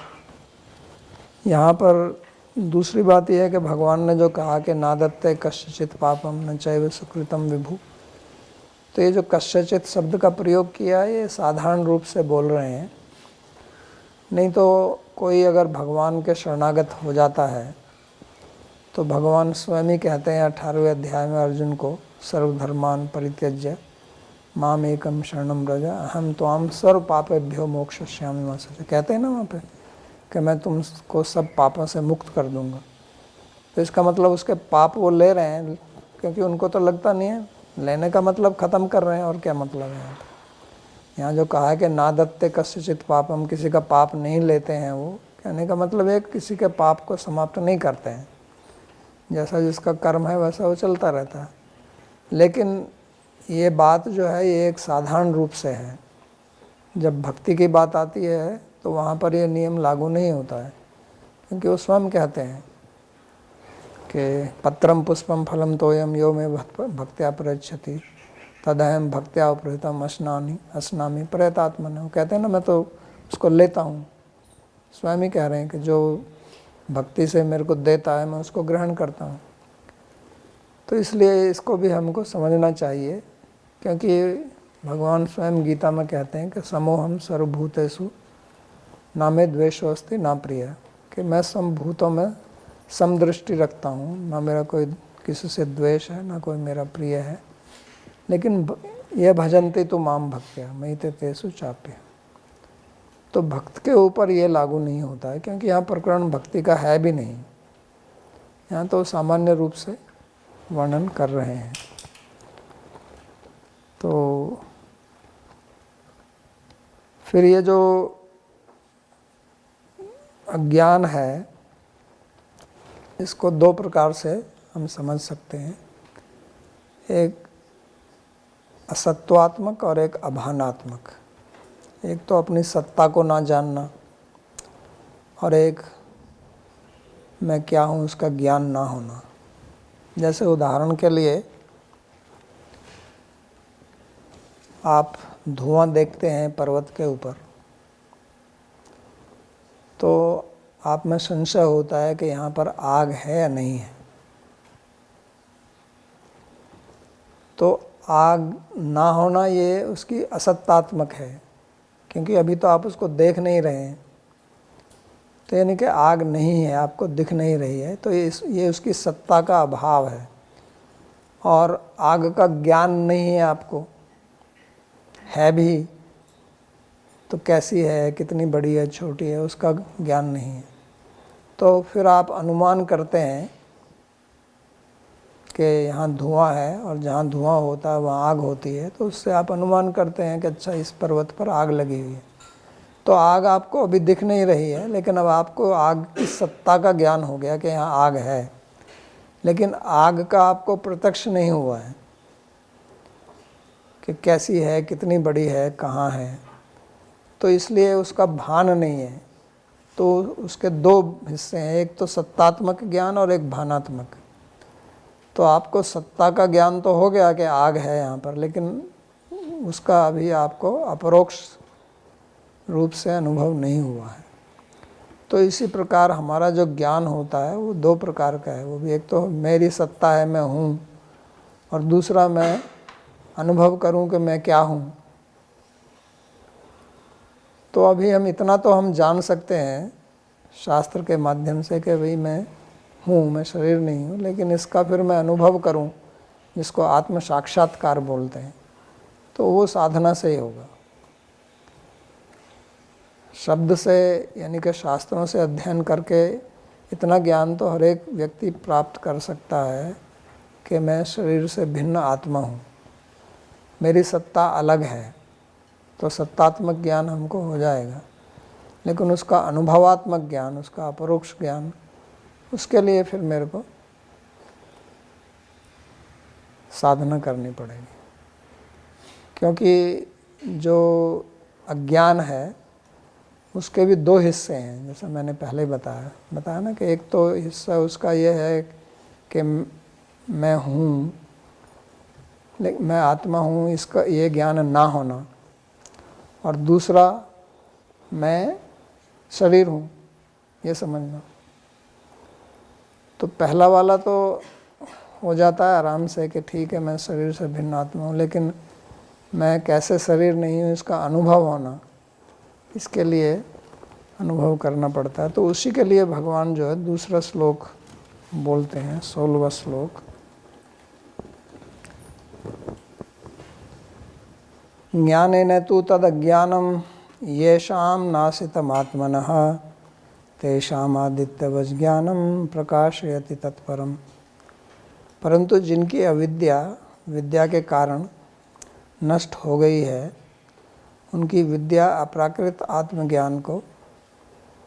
Speaker 1: यहाँ पर दूसरी बात यह है कि भगवान ने जो कहा कि नादत्ते कस्यचित् पापम न चैव सुकृतम विभु, तो ये जो कस्यचित् शब्द का प्रयोग किया है ये साधारण रूप से बोल रहे हैं। नहीं तो कोई अगर भगवान के शरणागत हो जाता है तो भगवान स्वयं ही कहते हैं 18वें अध्याय में अर्जुन को, सर्वधर्मान परित्यज्य माम एकम शरणम व्रज अहम त्वाम सर्व पापेभ्यो मोक्षयिष्यामि मा शुचि। कहते हैं ना वहाँ पे कि मैं तुमको सब पापों से मुक्त कर दूंगा। तो इसका मतलब उसके पाप वो ले रहे हैं, क्योंकि उनको तो लगता नहीं है। लेने का मतलब ख़त्म कर रहे हैं, और क्या मतलब है। यहाँ जो कहा है कि नादत्ते कस्यचित् पापम, किसी का पाप नहीं लेते हैं, वो कहने का मतलब है किसी के पाप को समाप्त नहीं करते हैं। जैसा जिसका कर्म है वैसा वो चलता रहता है। लेकिन ये बात जो है ये एक साधारण रूप से है। जब भक्ति की बात आती है तो वहाँ पर ये नियम लागू नहीं होता है, क्योंकि वो स्वयं कहते हैं कि पत्रम पुष्पम फलम तोयम यो में भक्त्या प्रयच्छति तदहम भक्त्या उपहृतम अस्नामि प्रयतात्मन। वो कहते हैं ना, मैं तो उसको लेता हूँ। स्वयं ही कह रहे हैं कि जो भक्ति से मेरे को देता है मैं उसको ग्रहण करता हूँ। तो इसलिए इसको भी हमको समझना चाहिए, क्योंकि भगवान स्वयं गीता में कहते हैं कि समोहम सर्वभूतेषु ना में द्वेषोस्ति ना प्रिय, कि मैं समभूतों में समदृष्टि रखता हूँ, ना मेरा कोई किसी से द्वेष है ना कोई मेरा प्रिय है। लेकिन यह भजन्ते तो माम भक्त्या मयि ते तेषु चाप्य। तो भक्त के ऊपर ये लागू नहीं होता है, क्योंकि यहाँ प्रकरण भक्ति का है भी नहीं। यहाँ तो सामान्य रूप से वर्णन कर रहे हैं। तो फिर ये जो अज्ञान है, इसको दो प्रकार से हम समझ सकते हैं। एक असत्वात्मक और एक अभानात्मक। एक तो अपनी सत्ता को ना जानना, और एक मैं क्या हूँ उसका ज्ञान ना होना। जैसे उदाहरण के लिए आप धुआं देखते हैं पर्वत के ऊपर, तो आप में संशय होता है कि यहाँ पर आग है या नहीं है। तो आग ना होना ये उसकी असत्तात्मक है, क्योंकि अभी तो आप उसको देख नहीं रहे हैं। तो यानी कि आग नहीं है, आपको दिख नहीं रही है, तो ये उसकी सत्ता का अभाव है। और आग का ज्ञान नहीं है आपको, है भी तो कैसी है, कितनी बड़ी है, छोटी है, उसका ज्ञान नहीं है। तो फिर आप अनुमान करते हैं कि यहाँ धुआं है, और जहाँ धुआं होता है वहाँ आग होती है। तो उससे आप अनुमान करते हैं कि अच्छा इस पर्वत पर आग लगी हुई है। तो आग आपको अभी दिख नहीं रही है, लेकिन अब आपको आग की सत्ता का ज्ञान हो गया कि यहाँ आग है, लेकिन आग का आपको प्रत्यक्ष नहीं हुआ है कि कैसी है, कितनी बड़ी है, कहाँ है। तो इसलिए उसका भान नहीं है। तो उसके दो हिस्से हैं, एक तो सत्तात्मक ज्ञान और एक भानात्मक। तो आपको सत्ता का ज्ञान तो हो गया कि आग है यहाँ पर, लेकिन उसका अभी आपको अपरोक्ष रूप से अनुभव नहीं हुआ है। तो इसी प्रकार हमारा जो ज्ञान होता है वो दो प्रकार का है। वो भी एक तो मेरी सत्ता है, मैं हूँ, और दूसरा मैं अनुभव करूं कि मैं क्या हूं, तो अभी हम इतना तो हम जान सकते हैं शास्त्र के माध्यम से कि भाई मैं हूँ, मैं शरीर नहीं हूँ, लेकिन इसका फिर मैं अनुभव करूँ, जिसको आत्म साक्षात्कार बोलते हैं, तो वो साधना से ही होगा। शब्द से यानी कि शास्त्रों से अध्ययन करके इतना ज्ञान तो हर एक व्यक्ति प्राप्त कर सकता है कि मैं शरीर से भिन्न आत्मा हूँ, मेरी सत्ता अलग है, तो सत्तात्मक ज्ञान हमको हो जाएगा। लेकिन उसका अनुभवात्मक ज्ञान, उसका अपरोक्ष ज्ञान, उसके लिए फिर मेरे को साधना करनी पड़ेगी। क्योंकि जो अज्ञान है उसके भी दो हिस्से हैं, जैसा मैंने पहले बताया ना कि एक तो हिस्सा उसका ये है कि मैं हूँ, लेकिन मैं आत्मा हूँ, इसका ये ज्ञान ना होना, और दूसरा मैं शरीर हूँ, ये समझना। तो पहला वाला तो हो जाता है आराम से कि ठीक है मैं शरीर से भिन्न आत्मा हूँ, लेकिन मैं कैसे शरीर नहीं हूँ इसका अनुभव होना, इसके लिए अनुभव करना पड़ता है। तो उसी के लिए भगवान जो है दूसरा श्लोक बोलते हैं, 16वां श्लोक। ज्ञानेन तु तदज्ञानम येषां नाशितमात्मनः तेषाम् आदित्यवत् ज्ञानम प्रकाशयति तत्परम। परंतु जिनकी अविद्या विद्या के कारण नष्ट हो गई है, उनकी विद्या अप्राकृत आत्मज्ञान को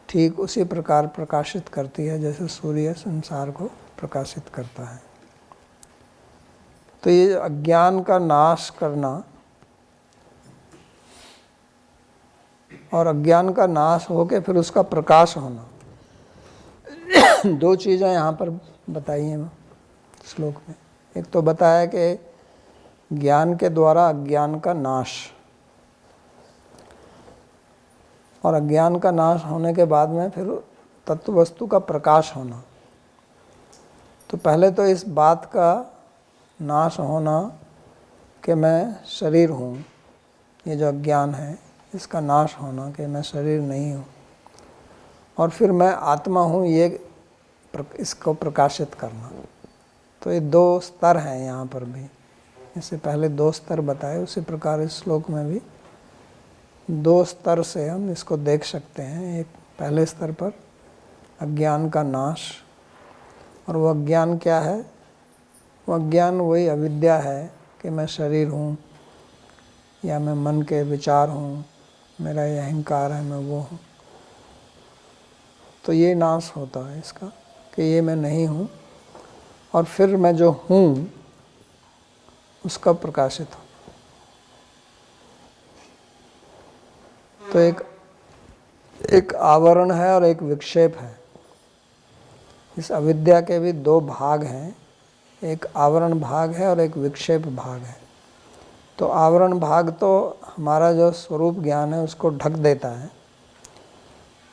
Speaker 1: ठीक उसी प्रकार प्रकाशित करती है जैसे सूर्य संसार को प्रकाशित करता है। तो ये अज्ञान का नाश करना और अज्ञान का नाश होकर फिर उसका प्रकाश होना, दो चीज़ें यहाँ पर बताई हैं श्लोक में। एक तो बताया कि ज्ञान के द्वारा अज्ञान का नाश, और अज्ञान का नाश होने के बाद में फिर तत्व वस्तु का प्रकाश होना। तो पहले तो इस बात का नाश होना कि मैं शरीर हूँ, ये जो अज्ञान है इसका नाश होना कि मैं शरीर नहीं हूँ, और फिर मैं आत्मा हूँ ये इसको प्रकाशित करना। तो ये दो स्तर हैं यहाँ पर भी, इससे पहले दो स्तर बताए, उसी प्रकार इस श्लोक में भी दो स्तर से हम इसको देख सकते हैं। एक पहले स्तर पर अज्ञान का नाश, और वो अज्ञान क्या है? वो अज्ञान वही अविद्या है कि मैं शरीर हूँ, या मैं मन के विचार हूँ, मेरा ये अहंकार है, मैं वो हूँ। तो ये नाश होता है इसका कि ये मैं नहीं हूँ, और फिर मैं जो हूँ उसका प्रकाशित हो। तो एक आवरण है और एक विक्षेप है। इस अविद्या के भी दो भाग हैं, एक आवरण भाग है और एक विक्षेप भाग है। तो आवरण भाग तो हमारा जो स्वरूप ज्ञान है उसको ढक देता है,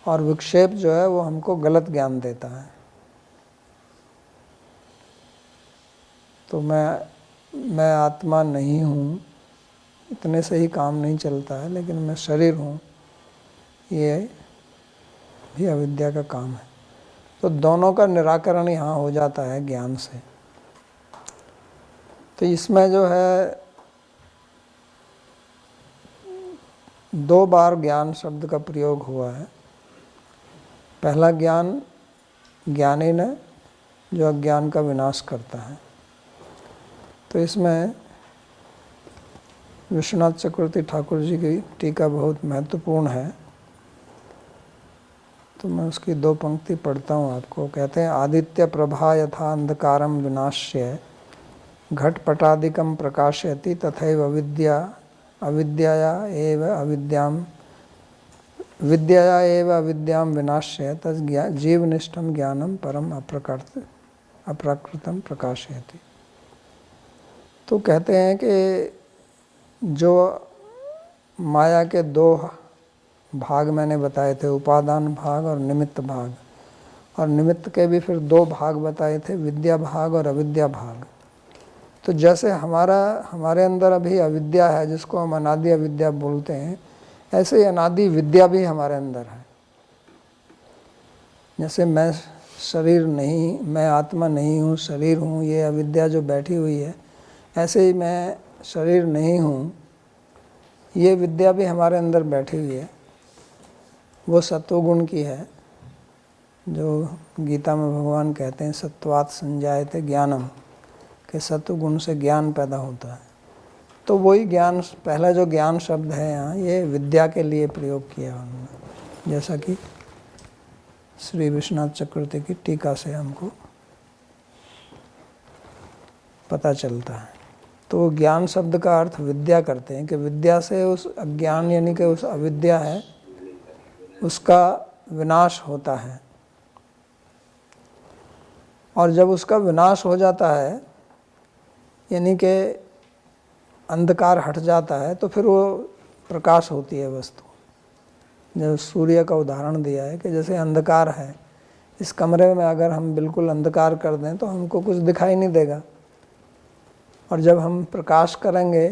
Speaker 1: और विक्षेप जो है वो हमको गलत ज्ञान देता है। तो मैं आत्मा नहीं हूँ, इतने से ही काम नहीं चलता है, लेकिन मैं शरीर हूँ, ये भी अविद्या का काम है। तो दोनों का निराकरण यहाँ हो जाता है ज्ञान से। तो इसमें जो है दो बार ज्ञान शब्द का प्रयोग हुआ है। पहला ज्ञान ज्ञानेन, जो अज्ञान का विनाश करता है। तो इसमें विश्वनाथ चक्रवर्ती ठाकुर जी की टीका बहुत महत्वपूर्ण है, तो मैं उसकी दो पंक्ति पढ़ता हूँ आपको। कहते हैं, आदित्य प्रभा यथा अंधकारम विनाश्य घटपटादिकम प्रकाशयति तथैव विद्याया एव अविद्याम विनाश्य तद जीवनिष्ठम ज्ञानम परम अप्राकृतम प्रकाशयति। तो कहते हैं कि जो माया के दो भाग मैंने बताए थे, उपादान भाग और निमित्त भाग, और निमित्त के भी फिर दो भाग बताए थे, विद्या भाग और अविद्या भाग। तो जैसे हमारे अंदर अभी अविद्या है, जिसको हम अनादि अविद्या बोलते हैं, ऐसे ही अनादि विद्या भी हमारे अंदर है। जैसे मैं शरीर नहीं, मैं आत्मा नहीं हूँ, शरीर हूँ, ये अविद्या जो बैठी हुई है, ऐसे ही मैं शरीर नहीं हूँ, ये विद्या भी हमारे अंदर बैठी हुई है। वो सत्वगुण की है, जो गीता में भगवान कहते हैं सत्वात् संजायते ज्ञानम, कि सत्वगुण से ज्ञान पैदा होता है। तो वही ज्ञान, पहला जो ज्ञान शब्द है यहाँ, ये विद्या के लिए प्रयोग किया उन्होंने, जैसा कि श्री विश्वनाथ चक्रवर्ती की टीका से हमको पता चलता है। तो ज्ञान शब्द का अर्थ विद्या करते हैं, कि विद्या से उस अज्ञान यानी कि उस अविद्या है, उसका विनाश होता है। और जब उसका विनाश हो जाता है, यानी कि अंधकार हट जाता है, तो फिर वो प्रकाश होती है वस्तु। जब सूर्य का उदाहरण दिया है कि जैसे अंधकार है, इस कमरे में अगर हम बिल्कुल अंधकार कर दें तो हमको कुछ दिखाई नहीं देगा, और जब हम प्रकाश करेंगे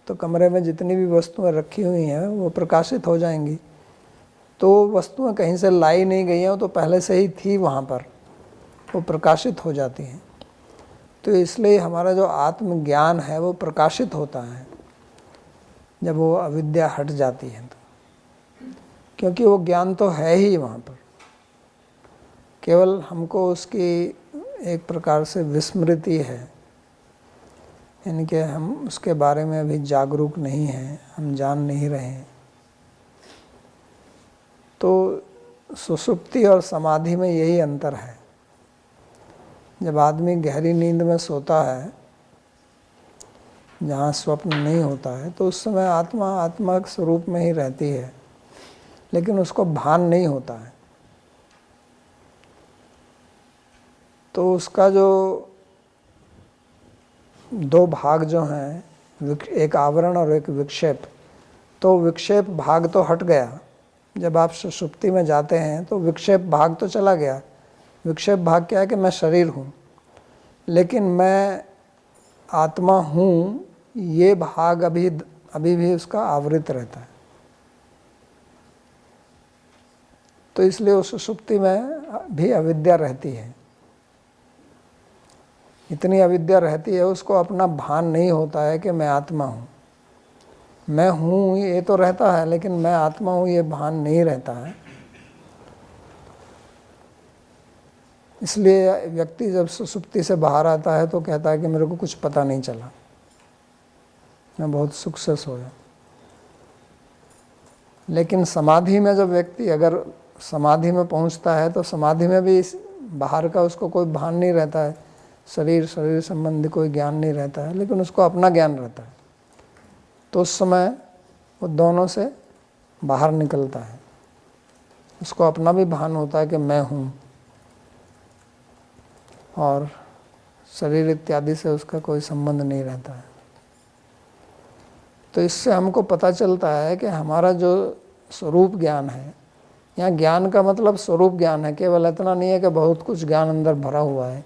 Speaker 1: तो कमरे में जितनी भी वस्तुएं रखी हुई हैं वो प्रकाशित हो जाएंगी। तो वस्तुएं कहीं से लाई नहीं गई हैं, वो तो पहले से ही थी वहाँ पर, वो प्रकाशित हो जाती हैं। तो इसलिए हमारा जो आत्मज्ञान है वो प्रकाशित होता है जब वो अविद्या हट जाती है, तो क्योंकि वो ज्ञान तो है ही वहाँ पर, केवल हमको उसकी एक प्रकार से विस्मृति है, यानी कि हम उसके बारे में अभी जागरूक नहीं हैं, हम जान नहीं रहे हैं। तो सुषुप्ति और समाधि में यही अंतर है। जब आदमी गहरी नींद में सोता है, जहाँ स्वप्न नहीं होता है, तो उस समय आत्मा के स्वरूप में ही रहती है, लेकिन उसको भान नहीं होता है। तो उसका जो दो भाग जो हैं, एक आवरण और एक विक्षेप, तो विक्षेप भाग तो हट गया। जब आप सुषुप्ति में जाते हैं तो विक्षेप भाग तो चला गया। विक्षेप भाग क्या है कि मैं शरीर हूँ, लेकिन मैं आत्मा हूँ, ये भाग अभी भी उसका आवृत रहता है। तो इसलिए उस सुषुप्ति में भी अविद्या रहती है, इतनी अविद्या रहती है, उसको अपना भान नहीं होता है कि मैं आत्मा हूँ। मैं हूँ ये तो रहता है, लेकिन मैं आत्मा हूँ ये भान नहीं रहता है। इसलिए व्यक्ति जब सुषुप्ति से बाहर आता है तो कहता है कि मेरे को कुछ पता नहीं चला, मैं बहुत सुख से सोया। लेकिन समाधि में जब व्यक्ति अगर समाधि में पहुंचता है, तो समाधि में भी बाहर का उसको कोई भान नहीं रहता है, शरीर संबंधी कोई ज्ञान नहीं रहता है, लेकिन उसको अपना ज्ञान रहता है। तो उस समय वो दोनों से बाहर निकलता है, उसको अपना भी भान होता है कि मैं हूँ, और शरीर इत्यादि से उसका कोई संबंध नहीं रहता है। तो इससे हमको पता चलता है कि हमारा जो स्वरूप ज्ञान है, यहाँ ज्ञान का मतलब स्वरूप ज्ञान है, केवल इतना नहीं है कि बहुत कुछ ज्ञान अंदर भरा हुआ है।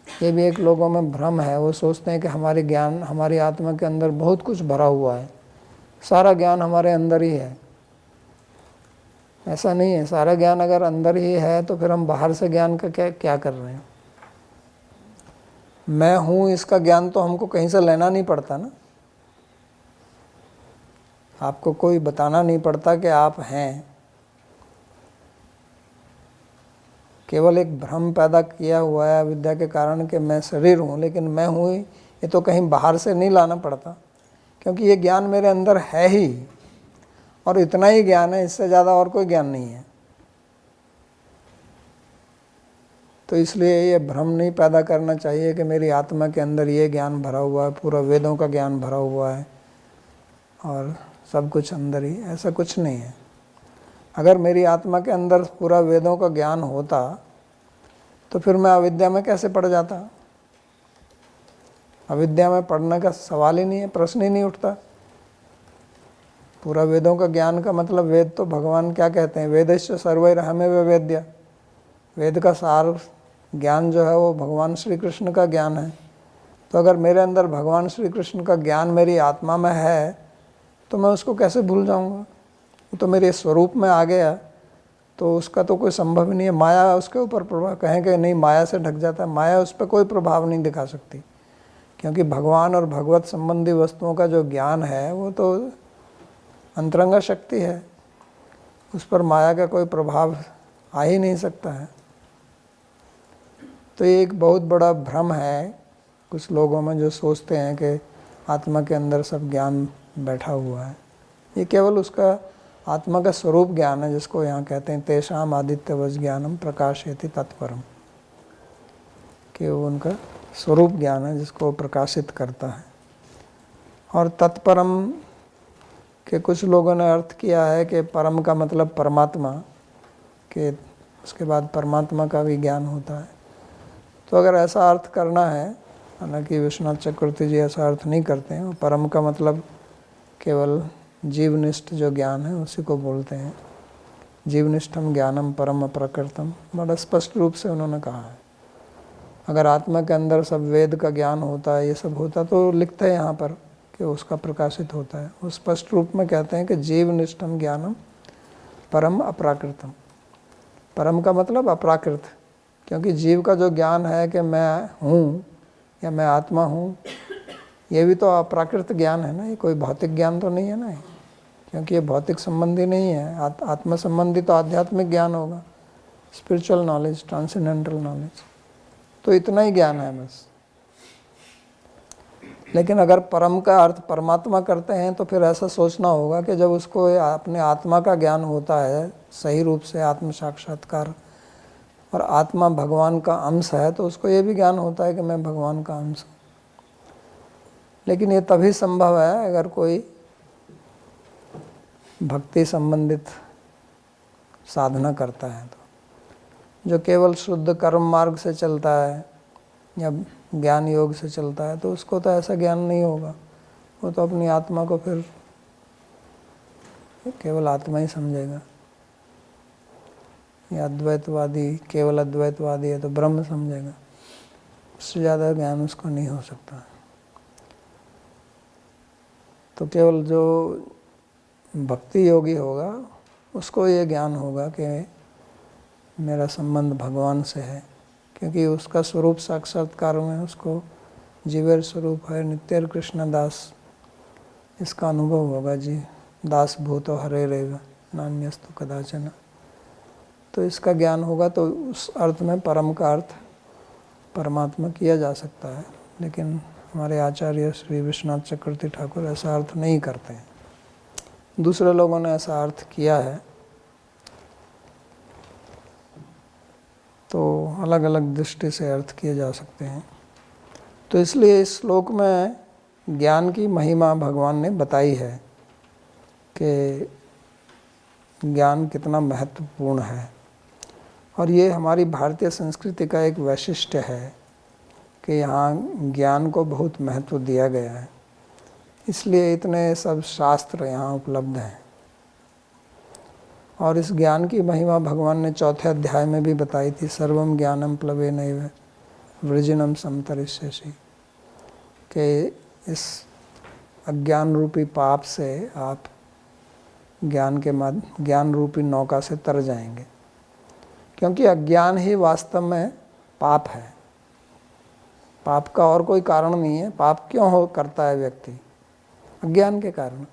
Speaker 1: ये भी एक लोगों में भ्रम है, वो सोचते हैं कि हमारी आत्मा के अंदर बहुत कुछ भरा हुआ है, सारा ज्ञान हमारे अंदर ही है। ऐसा नहीं है। सारा ज्ञान अगर अंदर ही है तो फिर हम बाहर से ज्ञान का क्या कर रहे हैं। मैं हूँ इसका ज्ञान तो हमको कहीं से लेना नहीं पड़ता ना, आपको कोई बताना नहीं पड़ता कि आप हैं। केवल एक भ्रम पैदा किया हुआ है अविद्या के कारण कि मैं शरीर हूँ, लेकिन मैं हूँ ये तो कहीं बाहर से नहीं लाना पड़ता, क्योंकि ये ज्ञान मेरे अंदर है ही, और इतना ही ज्ञान है, इससे ज़्यादा और कोई ज्ञान नहीं है। तो इसलिए ये भ्रम नहीं पैदा करना चाहिए कि मेरी आत्मा के अंदर ये ज्ञान भरा हुआ है, पूरा वेदों का ज्ञान भरा हुआ है और सब कुछ अंदर ही, ऐसा कुछ नहीं है। अगर मेरी आत्मा के अंदर पूरा वेदों का ज्ञान होता तो फिर मैं अविद्या में कैसे पड़ जाता। अविद्या में पढ़ने का सवाल ही नहीं है, प्रश्न ही नहीं उठता। पूरा वेदों का ज्ञान का मतलब, वेद तो भगवान क्या कहते हैं, वेदस्य सर्वैरहमेव वेद्य, वेद का सार ज्ञान जो है वो भगवान श्री कृष्ण का ज्ञान है। तो अगर मेरे अंदर भगवान श्री कृष्ण का ज्ञान मेरी आत्मा में है तो मैं उसको कैसे भूल जाऊंगा? वो तो मेरे स्वरूप में आ गया, तो उसका तो कोई संभव ही नहीं है। माया उसके ऊपर प्रभाव, कहें कि नहीं माया से ढक जाता है, माया उस पर कोई प्रभाव नहीं दिखा सकती, क्योंकि भगवान और भगवत संबंधी वस्तुओं का जो ज्ञान है वो तो अंतरंगा शक्ति है, उस पर माया का कोई प्रभाव आ ही नहीं सकता है। तो ये एक बहुत बड़ा भ्रम है कुछ लोगों में, जो सोचते हैं कि आत्मा के अंदर सब ज्ञान बैठा हुआ है। ये केवल उसका आत्मा का स्वरूप ज्ञान है, जिसको यहाँ कहते हैं तेषाम आदित्यवश ज्ञानम प्रकाशयति तत्परम, कि वो उनका स्वरूप ज्ञान है जिसको प्रकाशित करता है। और तत्परम के कुछ लोगों ने अर्थ किया है कि परम का मतलब परमात्मा, के उसके बाद परमात्मा का भी ज्ञान होता है। तो अगर ऐसा अर्थ करना है, हालांकि विश्वनाथ चक्रवर्ती जी ऐसा अर्थ नहीं करते हैं, परम का मतलब केवल जीवनिष्ठ जो ज्ञान है उसी को बोलते हैं। जीवनिष्ठम ज्ञानम परम अप्रकृतम, बड़ा स्पष्ट रूप से उन्होंने कहा है। अगर आत्मा के अंदर सब वेद का ज्ञान होता है, ये सब होता, तो लिखते हैं यहाँ पर कि उसका प्रकाशित होता है। वो स्पष्ट रूप में कहते हैं कि जीवनिष्ठम ज्ञानम परम अप्राकृतम। परम का मतलब अप्राकृत, क्योंकि जीव का जो ज्ञान है कि मैं हूँ या मैं आत्मा हूँ, ये भी तो अप्राकृत ज्ञान है ना, ये कोई भौतिक ज्ञान तो नहीं है ना, क्योंकि ये भौतिक संबंधी नहीं है। आत्मा संबंधी तो आध्यात्मिक ज्ञान होगा, स्पिरिचुअल नॉलेज, ट्रांसेंडेंटल नॉलेज, तो इतना ही ज्ञान है बस। लेकिन अगर परम का अर्थ परमात्मा करते हैं तो फिर ऐसा सोचना होगा कि जब उसको अपने आत्मा का ज्ञान होता है सही रूप से, आत्म साक्षात्कार, और आत्मा भगवान का अंश है, तो उसको ये भी ज्ञान होता है कि मैं भगवान का अंश हूँ। लेकिन ये तभी संभव है अगर कोई भक्ति संबंधित साधना करता है। तो जो केवल शुद्ध कर्म मार्ग से चलता है या ज्ञान योग से चलता है, तो उसको तो ऐसा ज्ञान नहीं होगा। वो तो अपनी आत्मा को फिर केवल आत्मा ही समझेगा। या अद्वैतवादी केवल अद्वैतवादी है तो ब्रह्म समझेगा, उससे ज़्यादा ज्ञान उसको नहीं हो सकता। तो केवल जो भक्ति योगी होगा उसको ये ज्ञान होगा कि मेरा संबंध भगवान से है, क्योंकि उसका स्वरूप साक्षात्कार में उसको जीवेर स्वरूप है, नित्यर कृष्ण दास, इसका अनुभव होगा। जी दास भूतो हरे रेव नान्यस्तु कदाचन, तो इसका ज्ञान होगा। तो उस अर्थ में परम का अर्थ परमात्मा किया जा सकता है, लेकिन हमारे आचार्य श्री विश्वनाथ चक्रवर्ती ठाकुर ऐसा अर्थ नहीं करते हैं। दूसरे लोगों ने ऐसा अर्थ किया है, तो अलग अलग दृष्टि से अर्थ किए जा सकते हैं। तो इसलिए इस श्लोक में ज्ञान की महिमा भगवान ने बताई है कि ज्ञान कितना महत्वपूर्ण है। और ये हमारी भारतीय संस्कृति का एक वैशिष्ट्य है कि यहाँ ज्ञान को बहुत महत्व दिया गया है, इसलिए इतने सब शास्त्र यहाँ उपलब्ध हैं। और इस ज्ञान की महिमा भगवान ने चौथे अध्याय में भी बताई थी, सर्वम ज्ञानम प्लवेनैव वृजिनम समतरिष्यसि, कि इस अज्ञान रूपी पाप से आप ज्ञान रूपी नौका से तर जाएंगे, क्योंकि अज्ञान ही वास्तव में पाप है। पाप का और कोई कारण नहीं है। पाप क्यों करता है व्यक्ति? अज्ञान के कारण।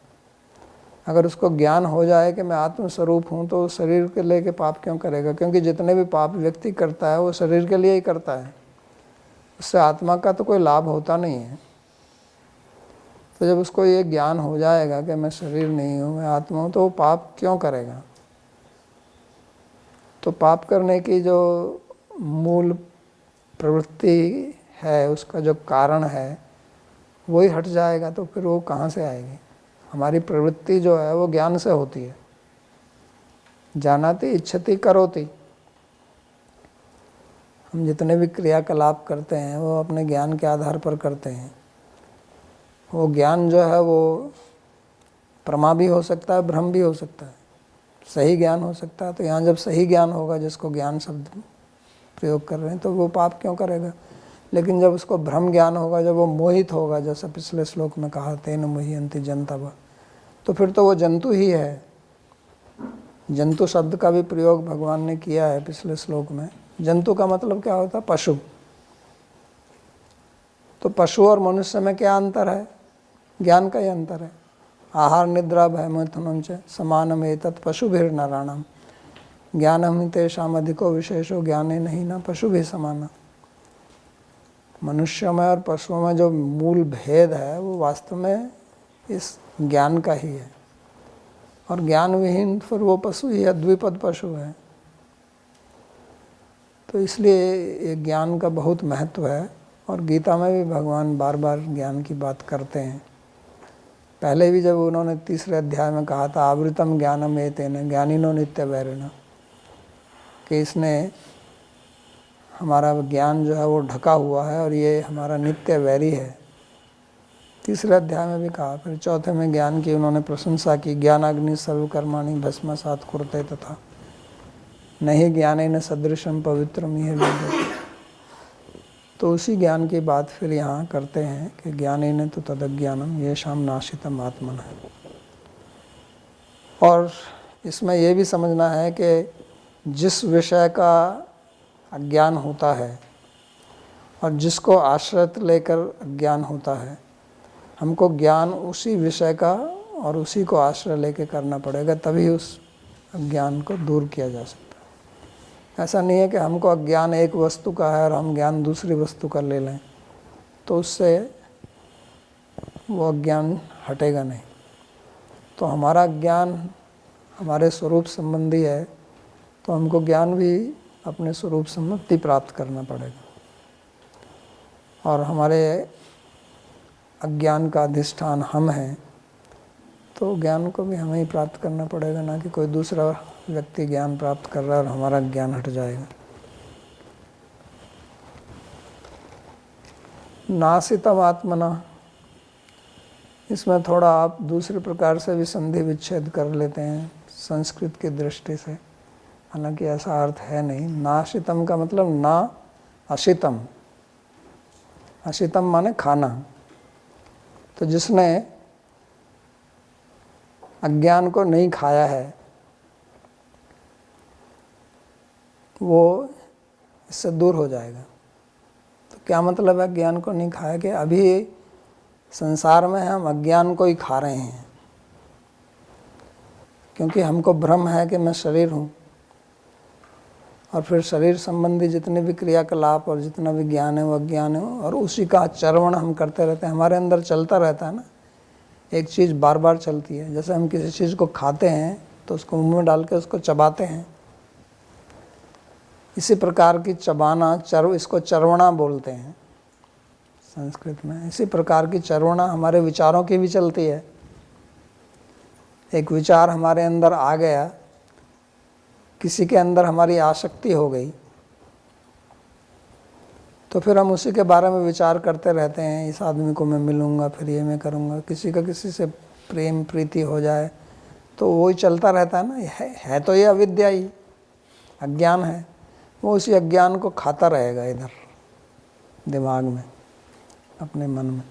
Speaker 1: अगर उसको ज्ञान हो जाए कि मैं आत्मस्वरूप हूँ, तो शरीर के लेके पाप क्यों करेगा? क्योंकि जितने भी पाप व्यक्ति करता है वो शरीर के लिए ही करता है, उससे आत्मा का तो कोई लाभ होता नहीं है। तो जब उसको ये ज्ञान हो जाएगा कि मैं शरीर नहीं हूँ, मैं आत्मा हूँ, तो वो पाप क्यों करेगा? तो पाप करने की जो मूल प्रवृत्ति है, उसका जो कारण है, वही हट जाएगा, तो फिर वो कहाँ से आएगी? हमारी प्रवृत्ति जो है वो ज्ञान से होती है। जानाति इच्छति करोति, हम जितने भी क्रियाकलाप करते हैं वो अपने ज्ञान के आधार पर करते हैं। वो ज्ञान जो है वो प्रमा भी हो सकता है, भ्रम भी हो सकता है, सही ज्ञान हो सकता है। तो यहाँ जब सही ज्ञान होगा, जिसको ज्ञान शब्द प्रयोग कर रहे हैं, तो वो पाप क्यों करेगा? लेकिन जब उसको भ्रम ज्ञान होगा, जब वो मोहित होगा, जैसा पिछले श्लोक में कहा तेन मोह्यन्ति जन्तवः, तो फिर तो वो जंतु ही है। जंतु शब्द का भी प्रयोग भगवान ने किया है पिछले श्लोक में। जंतु का मतलब क्या होता है? पशु। तो पशु और मनुष्य में क्या अंतर है? ज्ञान का ही अंतर है। आहार निद्रा भय मैथुनं च समानम एतत् पशुभिर्नराणाम् ज्ञानम तेषाम् अधिको विशेषो ज्ञाने नहीं न पशु भी समाना। मनुष्य में और पशुओं में जो मूल भेद है वो वास्तव में इस ज्ञान का ही है, और ज्ञान विहीन फिर वो पशु ही है, द्विपद पशु है। तो इसलिए ये ज्ञान का बहुत महत्व है, और गीता में भी भगवान बार बार ज्ञान की बात करते हैं। पहले भी जब उन्होंने 3रे अध्याय में कहा था आवृतम ज्ञानम एतेन ज्ञानिनो नित्य वैरिणा, कि इसने हमारा ज्ञान जो है वो ढका हुआ है और ये हमारा नित्य वैरी है। 3रे अध्याय में भी कहा। फिर 4थे में ज्ञान की उन्होंने प्रशंसा की, ज्ञानाग्नि सर्वकर्माणि भस्मसात् कुरुते तथा नहीं ज्ञानेन सदृशम पवित्रम इह विद्यते। तो उसी ज्ञान की बात फिर यहाँ करते हैं कि ज्ञानेन तु तदज्ञानम येषां नाशितम आत्मनः। और इसमें ये भी समझना है कि जिस विषय का अज्ञान होता है और जिसको आश्रित लेकर अज्ञान होता है, हमको ज्ञान उसी विषय का और उसी को आश्रय लेकर करना पड़ेगा, तभी उस अज्ञान को दूर किया जा सकता है। ऐसा नहीं है कि हमको अज्ञान एक वस्तु का है और हम ज्ञान दूसरी वस्तु का ले लें, तो उससे वो अज्ञान हटेगा नहीं। तो हमारा ज्ञान हमारे स्वरूप संबंधी है, तो हमको ज्ञान भी अपने स्वरूप संबंधी प्राप्त करना पड़ेगा, और हमारे अज्ञान का अधिष्ठान हम हैं, तो ज्ञान को भी हमें ही प्राप्त करना पड़ेगा, ना कि कोई दूसरा व्यक्ति ज्ञान प्राप्त कर रहा है और हमारा ज्ञान हट जाएगा। नासितम आत्मना, इसमें थोड़ा आप दूसरे प्रकार से भी संधि विच्छेद कर लेते हैं संस्कृत की दृष्टि से, हालांकि ऐसा अर्थ है नहीं। नाशितम का मतलब ना अशितम, अशितम माने खाना। तो जिसने अज्ञान को नहीं खाया है वो इससे दूर हो जाएगा। तो क्या मतलब है ज्ञान को नहीं खाया? कि अभी संसार में हम अज्ञान को ही खा रहे हैं, क्योंकि हमको भ्रम है कि मैं शरीर हूँ, और फिर शरीर संबंधी जितने भी क्रियाकलाप और जितना भी ज्ञान है वो अज्ञान है, और उसी का आचरण हम करते रहते हैं। हमारे अंदर चलता रहता है ना, एक चीज़ बार बार चलती है। जैसे हम किसी चीज़ को खाते हैं तो उसको मुंह में डाल के उसको चबाते हैं, इसी प्रकार की चबाना, इसको चरवणा बोलते हैं संस्कृत में। इसी प्रकार की चरवणा हमारे विचारों की भी चलती है। एक विचार हमारे अंदर आ गया, किसी के अंदर हमारी आसक्ति हो गई, तो फिर हम उसी के बारे में विचार करते रहते हैं। इस आदमी को मैं मिलूँगा, फिर ये मैं करूँगा। किसी का किसी से प्रेम प्रीति हो जाए तो वो ही चलता रहता है ना। है तो ये अविद्या ही, अज्ञान है। वो उसी अज्ञान को खाता रहेगा इधर दिमाग में, अपने मन में।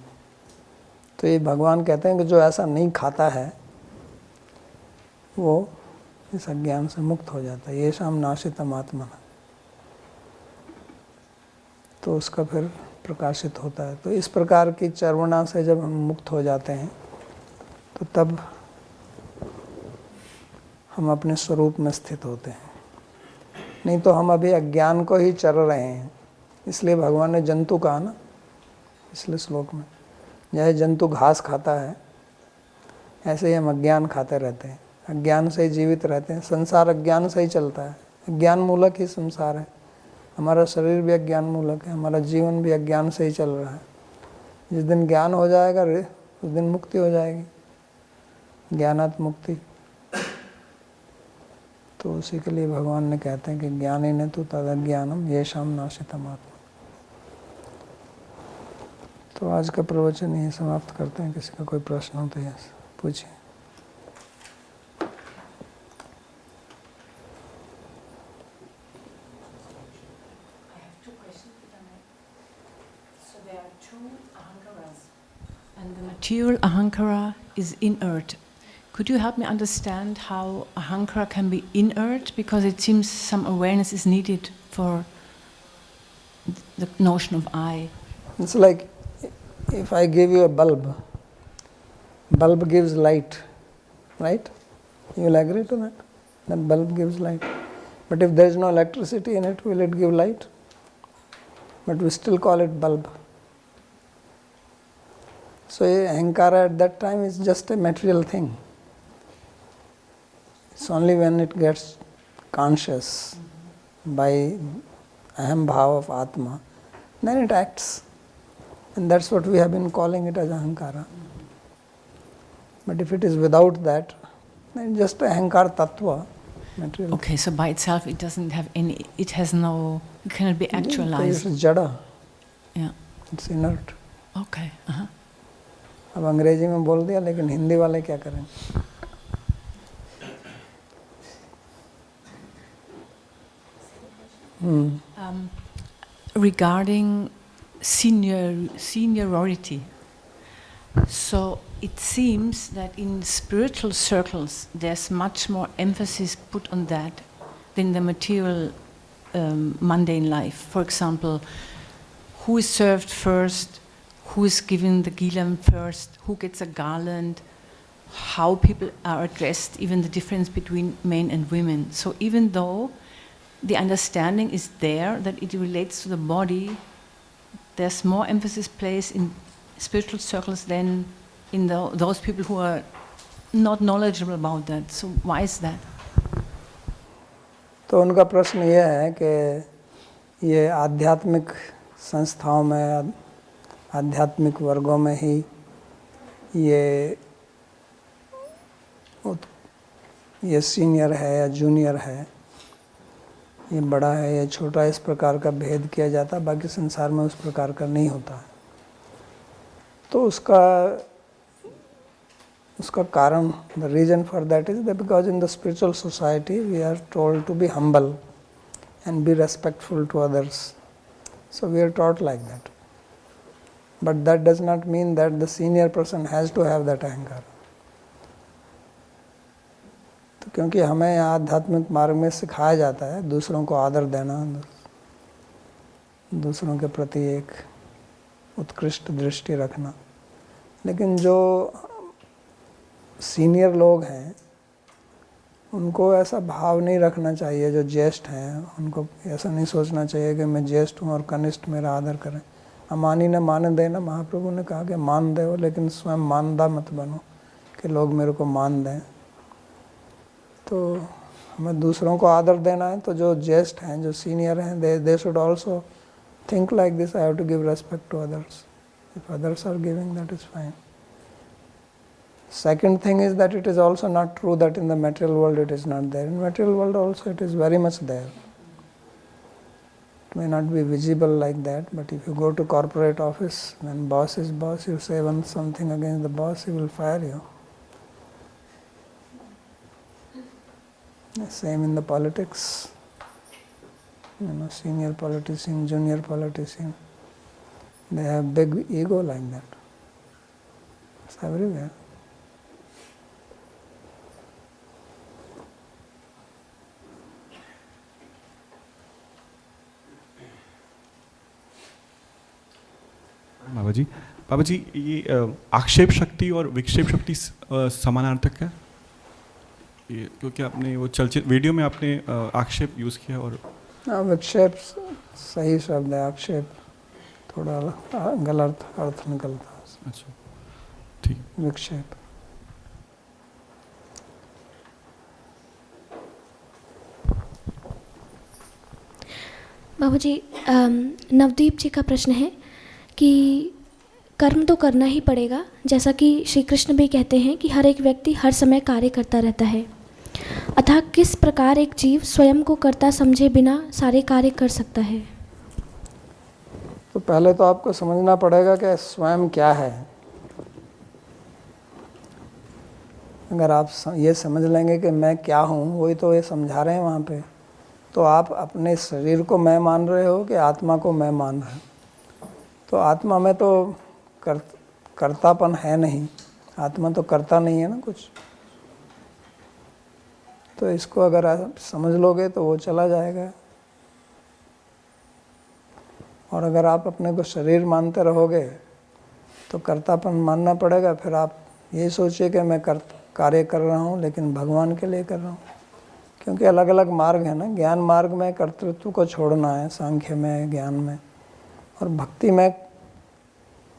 Speaker 1: तो ये भगवान कहते हैं कि जो ऐसा नहीं खाता है वो इस अज्ञान से मुक्त हो जाता है। ये शाम नाशितम आत्मा, तो उसका फिर प्रकाशित होता है। तो इस प्रकार की चर्वणा से जब हम मुक्त हो जाते हैं तो तब हम अपने स्वरूप में स्थित होते हैं। नहीं तो हम अभी अज्ञान को ही चर रहे हैं। इसलिए भगवान ने जंतु कहा ना पिछले श्लोक में, जैसे जंतु घास खाता है ऐसे ही हम अज्ञान खाते रहते हैं, अज्ञान से ही जीवित रहते हैं। संसार अज्ञान से ही चलता है, अज्ञान मूलक ही संसार है। हमारा शरीर भी अज्ञान मूलक है, हमारा जीवन भी अज्ञान से ही चल रहा है। जिस दिन ज्ञान हो जाएगा उस दिन मुक्ति हो जाएगी, ज्ञानात् मुक्ति। तो उसी के लिए भगवान ने कहते हैं कि ज्ञानेन तु तदज्ञानम येषां नाशितम आत्मा। तो आज का प्रवचन यही समाप्त करते हैं। किसी का कोई प्रश्न हो तो यह पूछिए।
Speaker 2: And the material ahankara is inert. Could you help me understand how ahankara can be inert? Because it seems some awareness is needed for the notion of I.
Speaker 1: It's like if I give you a bulb gives light, right? You will agree to that? That bulb gives light. But if there is no electricity in it, will it give light? But we still call it bulb. So ahankara at that time is just a material thing. It's only when it gets conscious by aham bhava of Atma, then it acts. And that's what we have been calling it as ahankara. But if it is without that, then it's just ahankar tattva, material.
Speaker 2: Okay, so by itself it doesn't have any, it has no, it cannot be actualized.
Speaker 1: It's jada.
Speaker 2: Yeah.
Speaker 1: It's inert.
Speaker 2: Okay.
Speaker 1: अब अंग्रेजी में बोल दिया, लेकिन हिंदी वाले क्या करें?
Speaker 2: Regarding seniority, so it seems that in spiritual circles there's much more emphasis put on that than the material mundane life. For example, who is served first, who is given the gilam first, who gets a garland, how people are addressed, even the difference between men and women. So even though the understanding is there that it relates to the body, there's more emphasis placed in spiritual circles than in those people who are not knowledgeable about that. So why is that?
Speaker 1: तो उनका प्रश्न ये है कि ये आध्यात्मिक संस्थाओं में, आध्यात्मिक वर्गों में ही ये सीनियर है या जूनियर है, ये बड़ा है या छोटा, इस प्रकार का भेद किया जाता है, बाकी संसार में उस प्रकार का नहीं होता है। तो उसका कारण, the reason for that is that because in the spiritual society we are told to be humble and be respectful to others. So we are taught like that. But that does not mean that the senior person has to have that ahankara. तो क्योंकि हमें आध्यात्मिक मार्ग में सिखाया जाता है दूसरों को आदर देना, दूसरों के प्रति एक उत्कृष्ट दृष्टि रखना, लेकिन जो सीनियर लोग हैं उनको ऐसा भाव नहीं रखना चाहिए। जो ज्येष्ठ हैं उनको ऐसा नहीं सोचना चाहिए कि मैं ज्येष्ठ हूँ और कनिष्ठ मेरा आदर करें। अमानी ने मान देना, महाप्रभु ने कहा कि मान दे, लेकिन स्वयं मानदा मत बनो कि लोग मेरे को मान दें। तो हमें दूसरों को आदर देना है, तो जो ज्येष्ठ हैं, जो सीनियर हैं, they should also think like this, I have to give respect to others. If others are giving, that is fine. Second thing is that it is also not true that in the material world it is not there. In material world also it is very much there. It may not be visible like that, but if you go to corporate office, when boss is boss, you say something against the boss, he will fire you. Same in the politics. Senior politician, junior politician, they have big ego like that. It's everywhere.
Speaker 3: बाबा जी ये आक्षेप शक्ति और विक्षेप शक्ति समानार्थक है? ये क्योंकि आपने वो चलचित्र वीडियो में आपने आक्षेप यूज़ किया और
Speaker 1: विक्षेप सही शब्द है, आक्षेप थोड़ा गलत अर्थ निकलता है।
Speaker 3: अच्छा, ठीक।
Speaker 1: विक्षेप
Speaker 4: बाबू जी, नवदीप जी का प्रश्न है कि कर्म तो करना ही पड़ेगा, जैसा कि श्री कृष्ण भी कहते हैं कि हर एक व्यक्ति हर समय कार्य करता रहता है, अतः किस प्रकार एक जीव स्वयं को कर्ता समझे बिना सारे कार्य कर सकता है?
Speaker 1: तो पहले तो आपको समझना पड़ेगा कि स्वयं क्या है। अगर आप ये समझ लेंगे कि मैं क्या हूँ, वही तो ये समझा रहे हैं वहाँ पे, तो आप अपने शरीर को मैं मान रहे हो कि आत्मा को मैं मान रहे हो। तो आत्मा में तो कर्तापन है नहीं, आत्मा तो करता नहीं है ना कुछ। तो इसको अगर आप समझ लोगे तो वो चला जाएगा। और अगर आप अपने को शरीर मानते रहोगे तो कर्तापन मानना पड़ेगा। फिर आप ये सोचिए कि मैं कार्य कर रहा हूँ लेकिन भगवान के लिए कर रहा हूँ, क्योंकि अलग अलग मार्ग है ना। ज्ञान मार्ग में कर्तृत्व को छोड़ना है, सांख्य में, ज्ञान में, और भक्ति में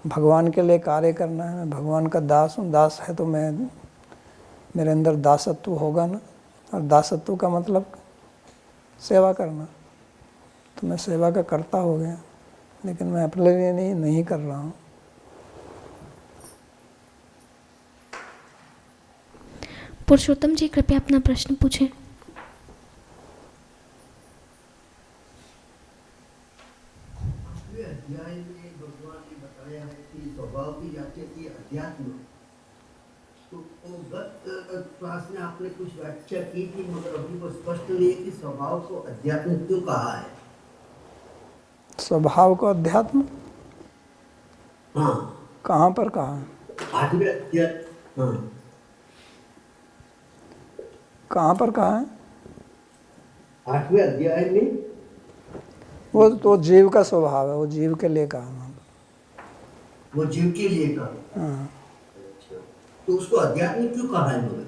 Speaker 1: भगवान के लिए कार्य करना है। मैं भगवान का दास हूँ, दास है तो मैं, मेरे अंदर दासत्व होगा ना। और दासत्व का मतलब सेवा करना। तो मैं सेवा का कर्ता हो गया, लेकिन मैं अपने लिए नहीं कर रहा हूँ।
Speaker 4: पुरुषोत्तम जी, कृपया अपना प्रश्न पूछें।
Speaker 5: अध्याय में भगवान ने बताया है कि स्वभाव की व्याख्या की अध्यात्म। तो वो गत क्लास में आपने कुछ व्याख्या की थी, मगर अभी वो स्पष्ट नहीं है कि स्वभाव को अध्यात्म क्यों कहा है।
Speaker 1: स्वभाव को अध्यात्म
Speaker 5: हाँ,
Speaker 1: कहाँ पर कहा?
Speaker 5: 8वें अध्याय। हाँ,
Speaker 1: कहाँ पर कहा है?
Speaker 5: 8वें अध्याय में।
Speaker 1: वो तो जीव का स्वभाव है, वो जीव के लिए कहा।
Speaker 5: वो जीव के लिए कहा।
Speaker 1: हाँ,
Speaker 5: तो उसको अध्यात्म क्यों कहा है मगर?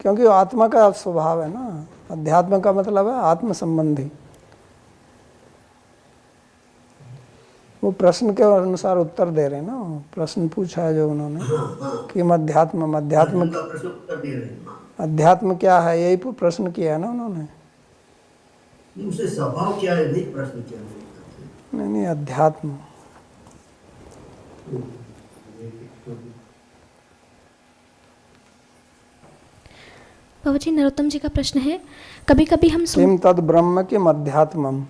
Speaker 1: क्योंकि वो आत्मा का स्वभाव है ना। अध्यात्म का मतलब है आत्म संबंधी। वो प्रश्न के अनुसार उत्तर दे रहे हैं ना। प्रश्न पूछा है जो उन्होंने कि अध्यात्म
Speaker 5: का प्रश्न उत्तर दे रहे हैं।
Speaker 1: अध्यात्म क्या है, यही प्रश्न किया है ना उन्होंने।
Speaker 5: उसे स्वभाव क्या है, नहीं प्रश्न क्या है।
Speaker 1: नहीं, अध्यात्म।
Speaker 4: बाबा जी, नरोत्तम जी का प्रश्न है, कभी कभी हम
Speaker 1: किम तद ब्रह्म किम अध्यात्मम।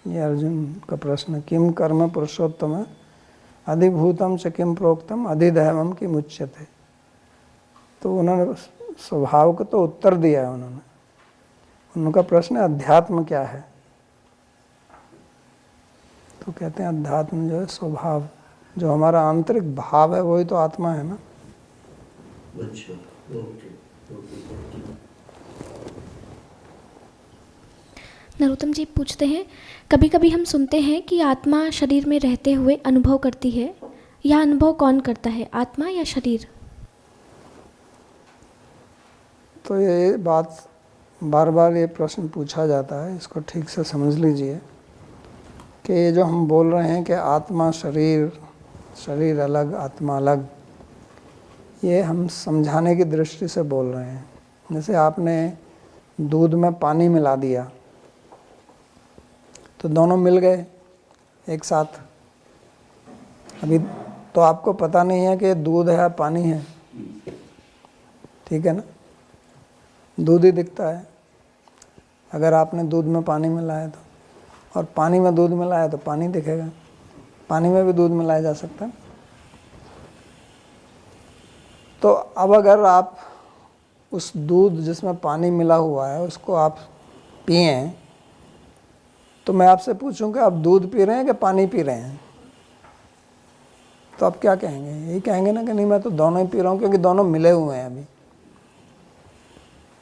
Speaker 1: ये अर्जुन का प्रश्न। किम कर्म पुरुषोत्तम अधिभूतम च किम प्रोक्तम अधिदैवम किम उच्यते। तो उन्होंने स्वभाव को तो उत्तर दिया है उन्होंने। उनका प्रश्न है अध्यात्म क्या है। तो कहते हैं अध्यात्म जो है स्वभाव, जो हमारा आंतरिक भाव है, वही तो आत्मा है ना।
Speaker 5: अच्छा, ओके।
Speaker 4: नरोत्तम जी पूछते हैं, कभी कभी हम सुनते हैं कि आत्मा शरीर में रहते हुए अनुभव करती है। यह अनुभव कौन करता है, आत्मा या शरीर?
Speaker 1: तो ये बात बार बार ये प्रश्न पूछा जाता है, इसको ठीक से समझ लीजिए कि ये जो हम बोल रहे हैं कि आत्मा शरीर, शरीर अलग आत्मा अलग, ये हम समझाने की दृष्टि से बोल रहे हैं। जैसे आपने दूध में पानी मिला दिया तो दोनों मिल गए एक साथ। अभी तो आपको पता नहीं है कि ये दूध है या पानी है, ठीक है ना। दूध ही दिखता है अगर आपने दूध में पानी मिलाया तो, और पानी में दूध मिलाया तो पानी दिखेगा। पानी में भी दूध मिलाया जा सकता है। तो अब अगर आप उस दूध जिसमें पानी मिला हुआ है उसको आप पिए, तो मैं आपसे पूछूं कि आप दूध पी रहे हैं कि पानी पी रहे हैं, तो आप क्या कहेंगे? यही कहेंगे ना कि नहीं, मैं तो दोनों ही पी रहा हूँ, क्योंकि दोनों मिले हुए हैं अभी।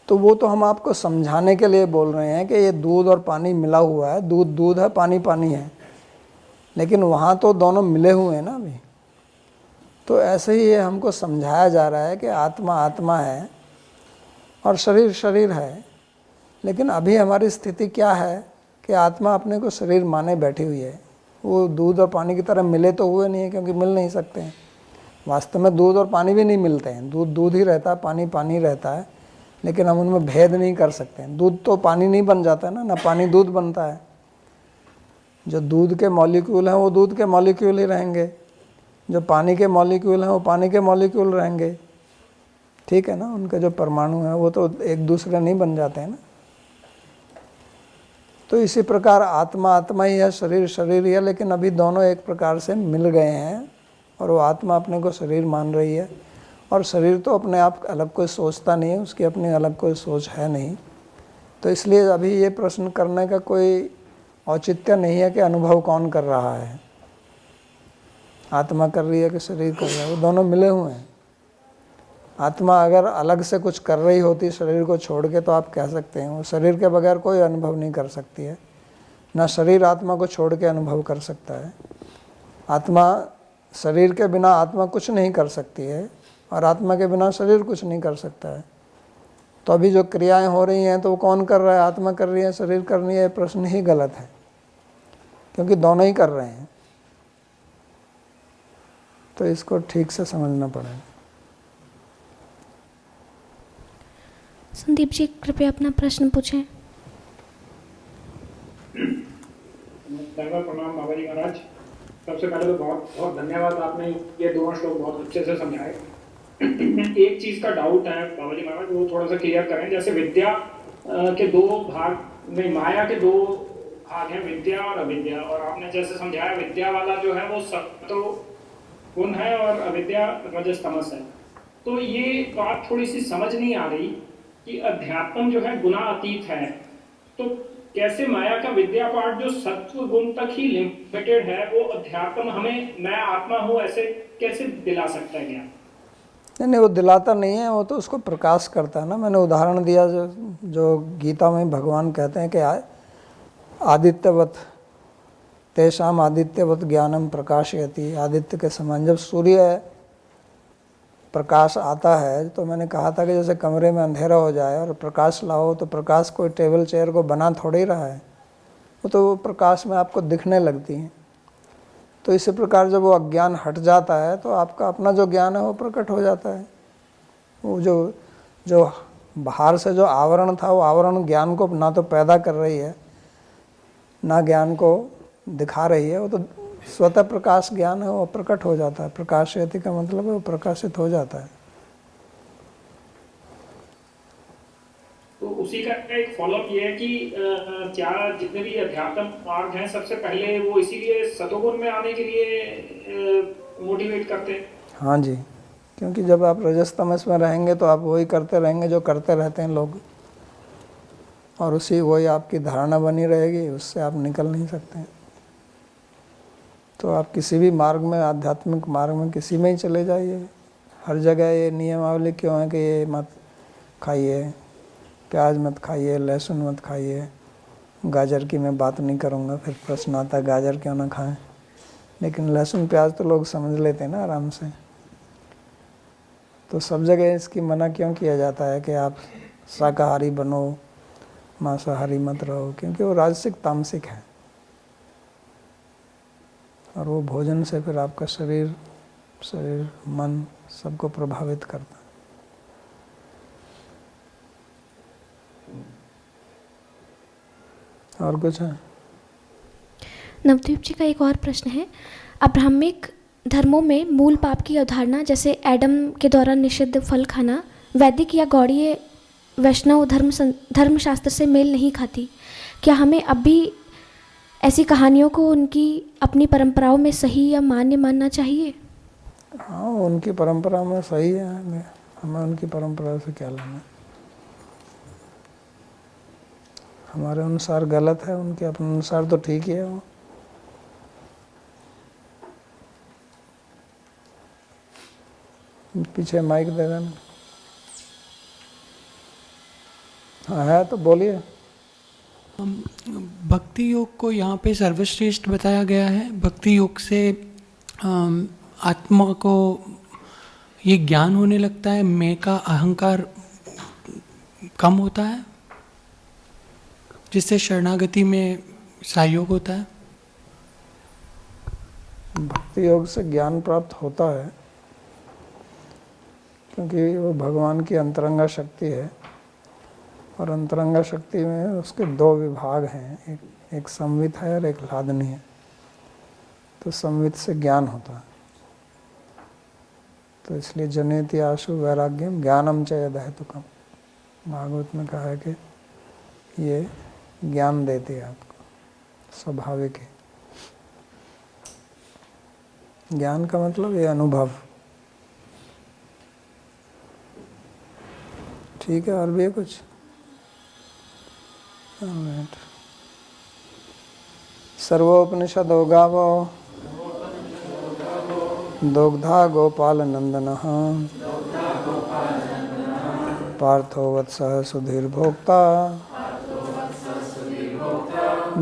Speaker 1: तो वो तो हम आपको समझाने के लिए बोल रहे हैं कि ये दूध और पानी मिला हुआ है, दूध दूध है, पानी पानी है, लेकिन वहाँ तो दोनों मिले हुए हैं ना अभी। तो ऐसे ही ये हमको समझाया जा रहा है कि आत्मा आत्मा है और शरीर शरीर है, लेकिन अभी हमारी स्थिति क्या है कि आत्मा अपने को शरीर माने बैठी हुई है। वो दूध और पानी की तरह मिले तो हुए नहीं है, क्योंकि मिल नहीं सकते हैं। वास्तव में दूध और पानी भी नहीं मिलते हैं। दूध दूध ही रहता है, पानी पानी रहता है, लेकिन हम उनमें भेद नहीं कर सकते हैं। दूध तो पानी नहीं बन जाता ना, ना पानी दूध बनता है। जो दूध के मॉलिक्यूल हैं वो दूध के मॉलिक्यूल ही रहेंगे, जो पानी के मॉलिक्यूल हैं वो पानी के मॉलिक्यूल रहेंगे, ठीक है ना। उनके जो परमाणु हैं वो तो एक दूसरे नहीं बन जाते हैं ना। तो इसी प्रकार आत्मा आत्मा ही है, शरीर शरीर ही है, लेकिन अभी दोनों एक प्रकार से मिल गए हैं और वो आत्मा अपने को शरीर मान रही है, और शरीर तो अपने आप अलग कोई सोचता नहीं है, उसकी अपनी अलग कोई सोच है नहीं। तो इसलिए अभी ये प्रश्न करने का कोई औचित्य नहीं है कि अनुभव कौन कर रहा है। आत्मा कर रही है कि शरीर कर रहा है, वो दोनों मिले हुए हैं। आत्मा अगर अलग से कुछ कर रही होती शरीर को छोड़ के तो आप कह सकते हैं वो शरीर के बगैर कोई अनुभव नहीं कर सकती है, ना शरीर आत्मा को छोड़ के अनुभव कर सकता है। आत्मा शरीर के बिना आत्मा कुछ नहीं कर सकती है और आत्मा के बिना शरीर कुछ नहीं कर सकता है। तो अभी जो क्रियाएं हो रही हैं तो वो कौन कर रहा है, आत्मा कर रही है, शरीर कर रही है? प्रश्न ही गलत है, क्योंकि दोनों ही कर रहे हैं। तो इसको ठीक से समझना पड़ेगा।
Speaker 4: संदीप जी कृपया अपना प्रश्न पूछें।
Speaker 6: धन्यवाद, प्रणाम बाबा जी महाराज। सबसे पहले तो बहुत बहुत धन्यवाद, आपने ये दोनों श्लोक बहुत अच्छे से समझाए। एक चीज का डाउट है बाबा जी महाराज, वो थोड़ा सा क्लियर करें। जैसे विद्या के दो भाग में, माया के दो भाग हैं, विद्या और अविद्या, और आपने जैसे समझाया विद्या वाला जो है वो सत्व गुण है और अविद्या रजस तमस है। तो ये बात थोड़ी सी समझ नहीं आ रही कि अध्यात्म जो है गुना अतीत है, तो कैसे माया का विद्या पाठ जो सत्व गुण तक ही लिमिटेड है, वो अध्यात्म हमें मैं आत्मा हूँ ऐसे कैसे दिला सकता है ज्ञान?
Speaker 1: नहीं, वो दिलाता नहीं है, वो तो उसको प्रकाश करता है ना। मैंने उदाहरण दिया जो गीता में भगवान कहते हैं कि आदित्यवत तेषाम आदित्यवत ज्ञानम प्रकाशयति। आदित्य के समान जब सूर्य प्रकाश आता है, तो मैंने कहा था कि जैसे कमरे में अंधेरा हो जाए और प्रकाश लाओ, तो प्रकाश कोई टेबल चेयर को बना थोड़ी रहा है, वो तो प्रकाश में आपको दिखने लगती हैं। तो इसी प्रकार जब वो अज्ञान हट जाता है तो आपका अपना जो ज्ञान है वो प्रकट हो जाता है। वो जो बाहर से जो आवरण था, वो आवरण ज्ञान को ना तो पैदा कर रही है ना ज्ञान को दिखा रही है, वो तो स्वतः प्रकाश ज्ञान है, वो प्रकट हो जाता है। प्रकाशयति का मतलब है वो प्रकाशित हो जाता है।
Speaker 6: तो उसी का एक फॉलोअप ये है कि क्या जितने भी अध्यात्म मार्ग हैं सबसे पहले वो इसीलिए सतोगुण में आने के लिए मोटिवेट करते हैं?
Speaker 1: हाँ जी, क्योंकि जब आप रजस तमस में रहेंगे तो आप वही करते रहेंगे जो करते रहते हैं लोग, और वही आपकी धारणा बनी रहेगी, उससे आप निकल नहीं सकते। तो आप किसी भी मार्ग में, आध्यात्मिक मार्ग में किसी में ही चले जाइए, हर जगह ये नियमावली क्यों है कि ये मत खाइए, प्याज मत खाइए, लहसुन मत खाइए। गाजर की मैं बात नहीं करूँगा, फिर प्रश्न आता है गाजर क्यों ना खाएं, लेकिन लहसुन प्याज तो लोग समझ लेते हैं ना आराम से। तो सब जगह इसकी मना क्यों किया जाता है कि आप शाकाहारी बनो, मांसाहारी मत रहो, क्योंकि वो राजसिक तामसिक है, और वो भोजन से फिर आपका शरीर मन सबको प्रभावित करता है। और कुछ है?
Speaker 4: नवदीप जी का एक और प्रश्न है। अब्राह्मिक धर्मों में मूल पाप की अवधारणा, जैसे एडम के द्वारा निषिद्ध फल खाना, वैदिक या गौड़ीय वैष्णव धर्मशास्त्र से मेल नहीं खाती। क्या हमें अब भी ऐसी कहानियों को उनकी अपनी परंपराओं में सही या मान्य मानना चाहिए?
Speaker 1: हाँ, उनकी परंपरा में सही है, हमें उनकी परंपरा से क्या लेना। हमारे अनुसार गलत है, उनके अपने अनुसार तो ठीक ही है। वो पीछे माइक दे देना। हाँ है तो बोलिए।
Speaker 7: भक्ति योग को यहाँ पे सर्वश्रेष्ठ बताया गया है। भक्ति योग से आत्मा को ये ज्ञान होने लगता है, मैं का अहंकार कम होता है, जिससे शरणागति में सहयोग होता है।
Speaker 1: भक्ति योग से ज्ञान प्राप्त होता है क्योंकि वो भगवान की अंतरंगा शक्ति है, और अंतरंगा शक्ति में उसके दो विभाग हैं, एक संवित है और एक लादनी है। तो संवित से ज्ञान होता है, तो इसलिए जनेति आशु वैराग्यम ज्ञानम च यदहेतुकम, भागवत में कहा है कि ये ज्ञान देती है आपको, स्वाभाविक है। ज्ञान का मतलब ये अनुभव। ठीक है, और भी है कुछ? सर्वोपनिषदो गावो दुग्धा गोपालनन्दनः पार्थो वत्सः सुधीर्भोक्ता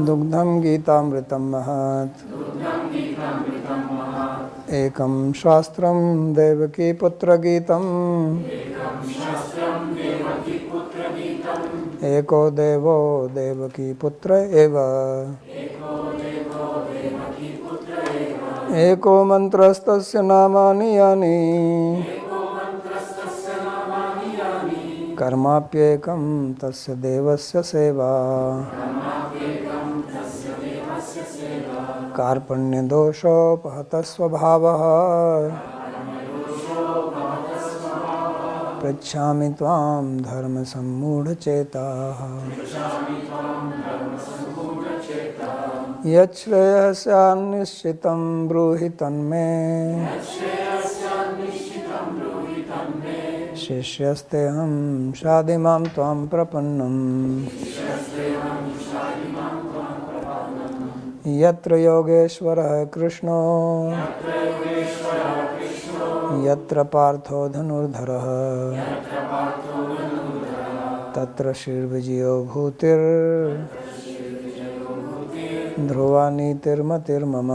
Speaker 1: दुग्धं गीतामृतं महत् एकं शास्त्रं देवकीपुत्रगीतम् एको देवो देवकीपुत्र एव एको मन्त्रस्तस्य नामानि यानि कर्माप्येकं तस्य देवस्य सेवा कार्पण्यदोषोपहतः स्वभावः पृच्छामि त्वां धर्मसम्मूढचेताः यच्छ्रेयस्यान्निश्चितं ब्रूहि तन्मे शिष्यस्तेऽहं शाधिमां त्वां प्रपन्नम् यत्र योगेश्वरः कृष्णो यत्र पार्थो धनुर्धरः तत्र श्रीर्विजयो ध्रुवा नीतिर्मतिर्मम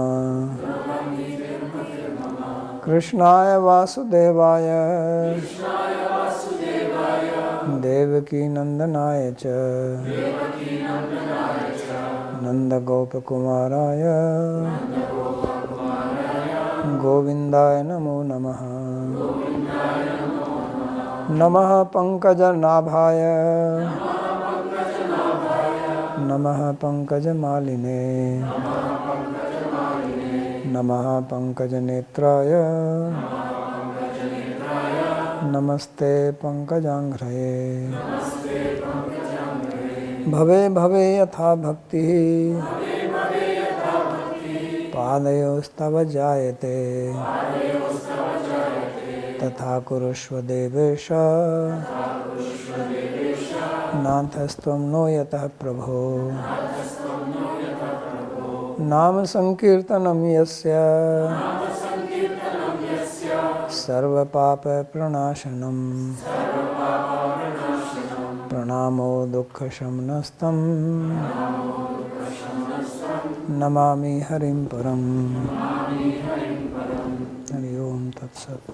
Speaker 1: कृष्णाय वासुदेवाय देवकीनन्दनाय च नन्दगोपकुमाराय गोविन्दाय नमो नमः नमः पंकजनाभाय नमः पंकजमालिने नमः पंकजनेत्राय नमस्ते पंकजांघ्रये भवे भवे यथा भक्तिः पादयोस्तव जायते तथा कुरुष्व देवेश नाथस्त्वं नो यतः प्रभो नाम संकीर्तनं यस्य सर्वपापप्रणाशनम् प्रणामो दुःखशमनस्तं नमामि हरिं परम् हरि ओम तत्सत्।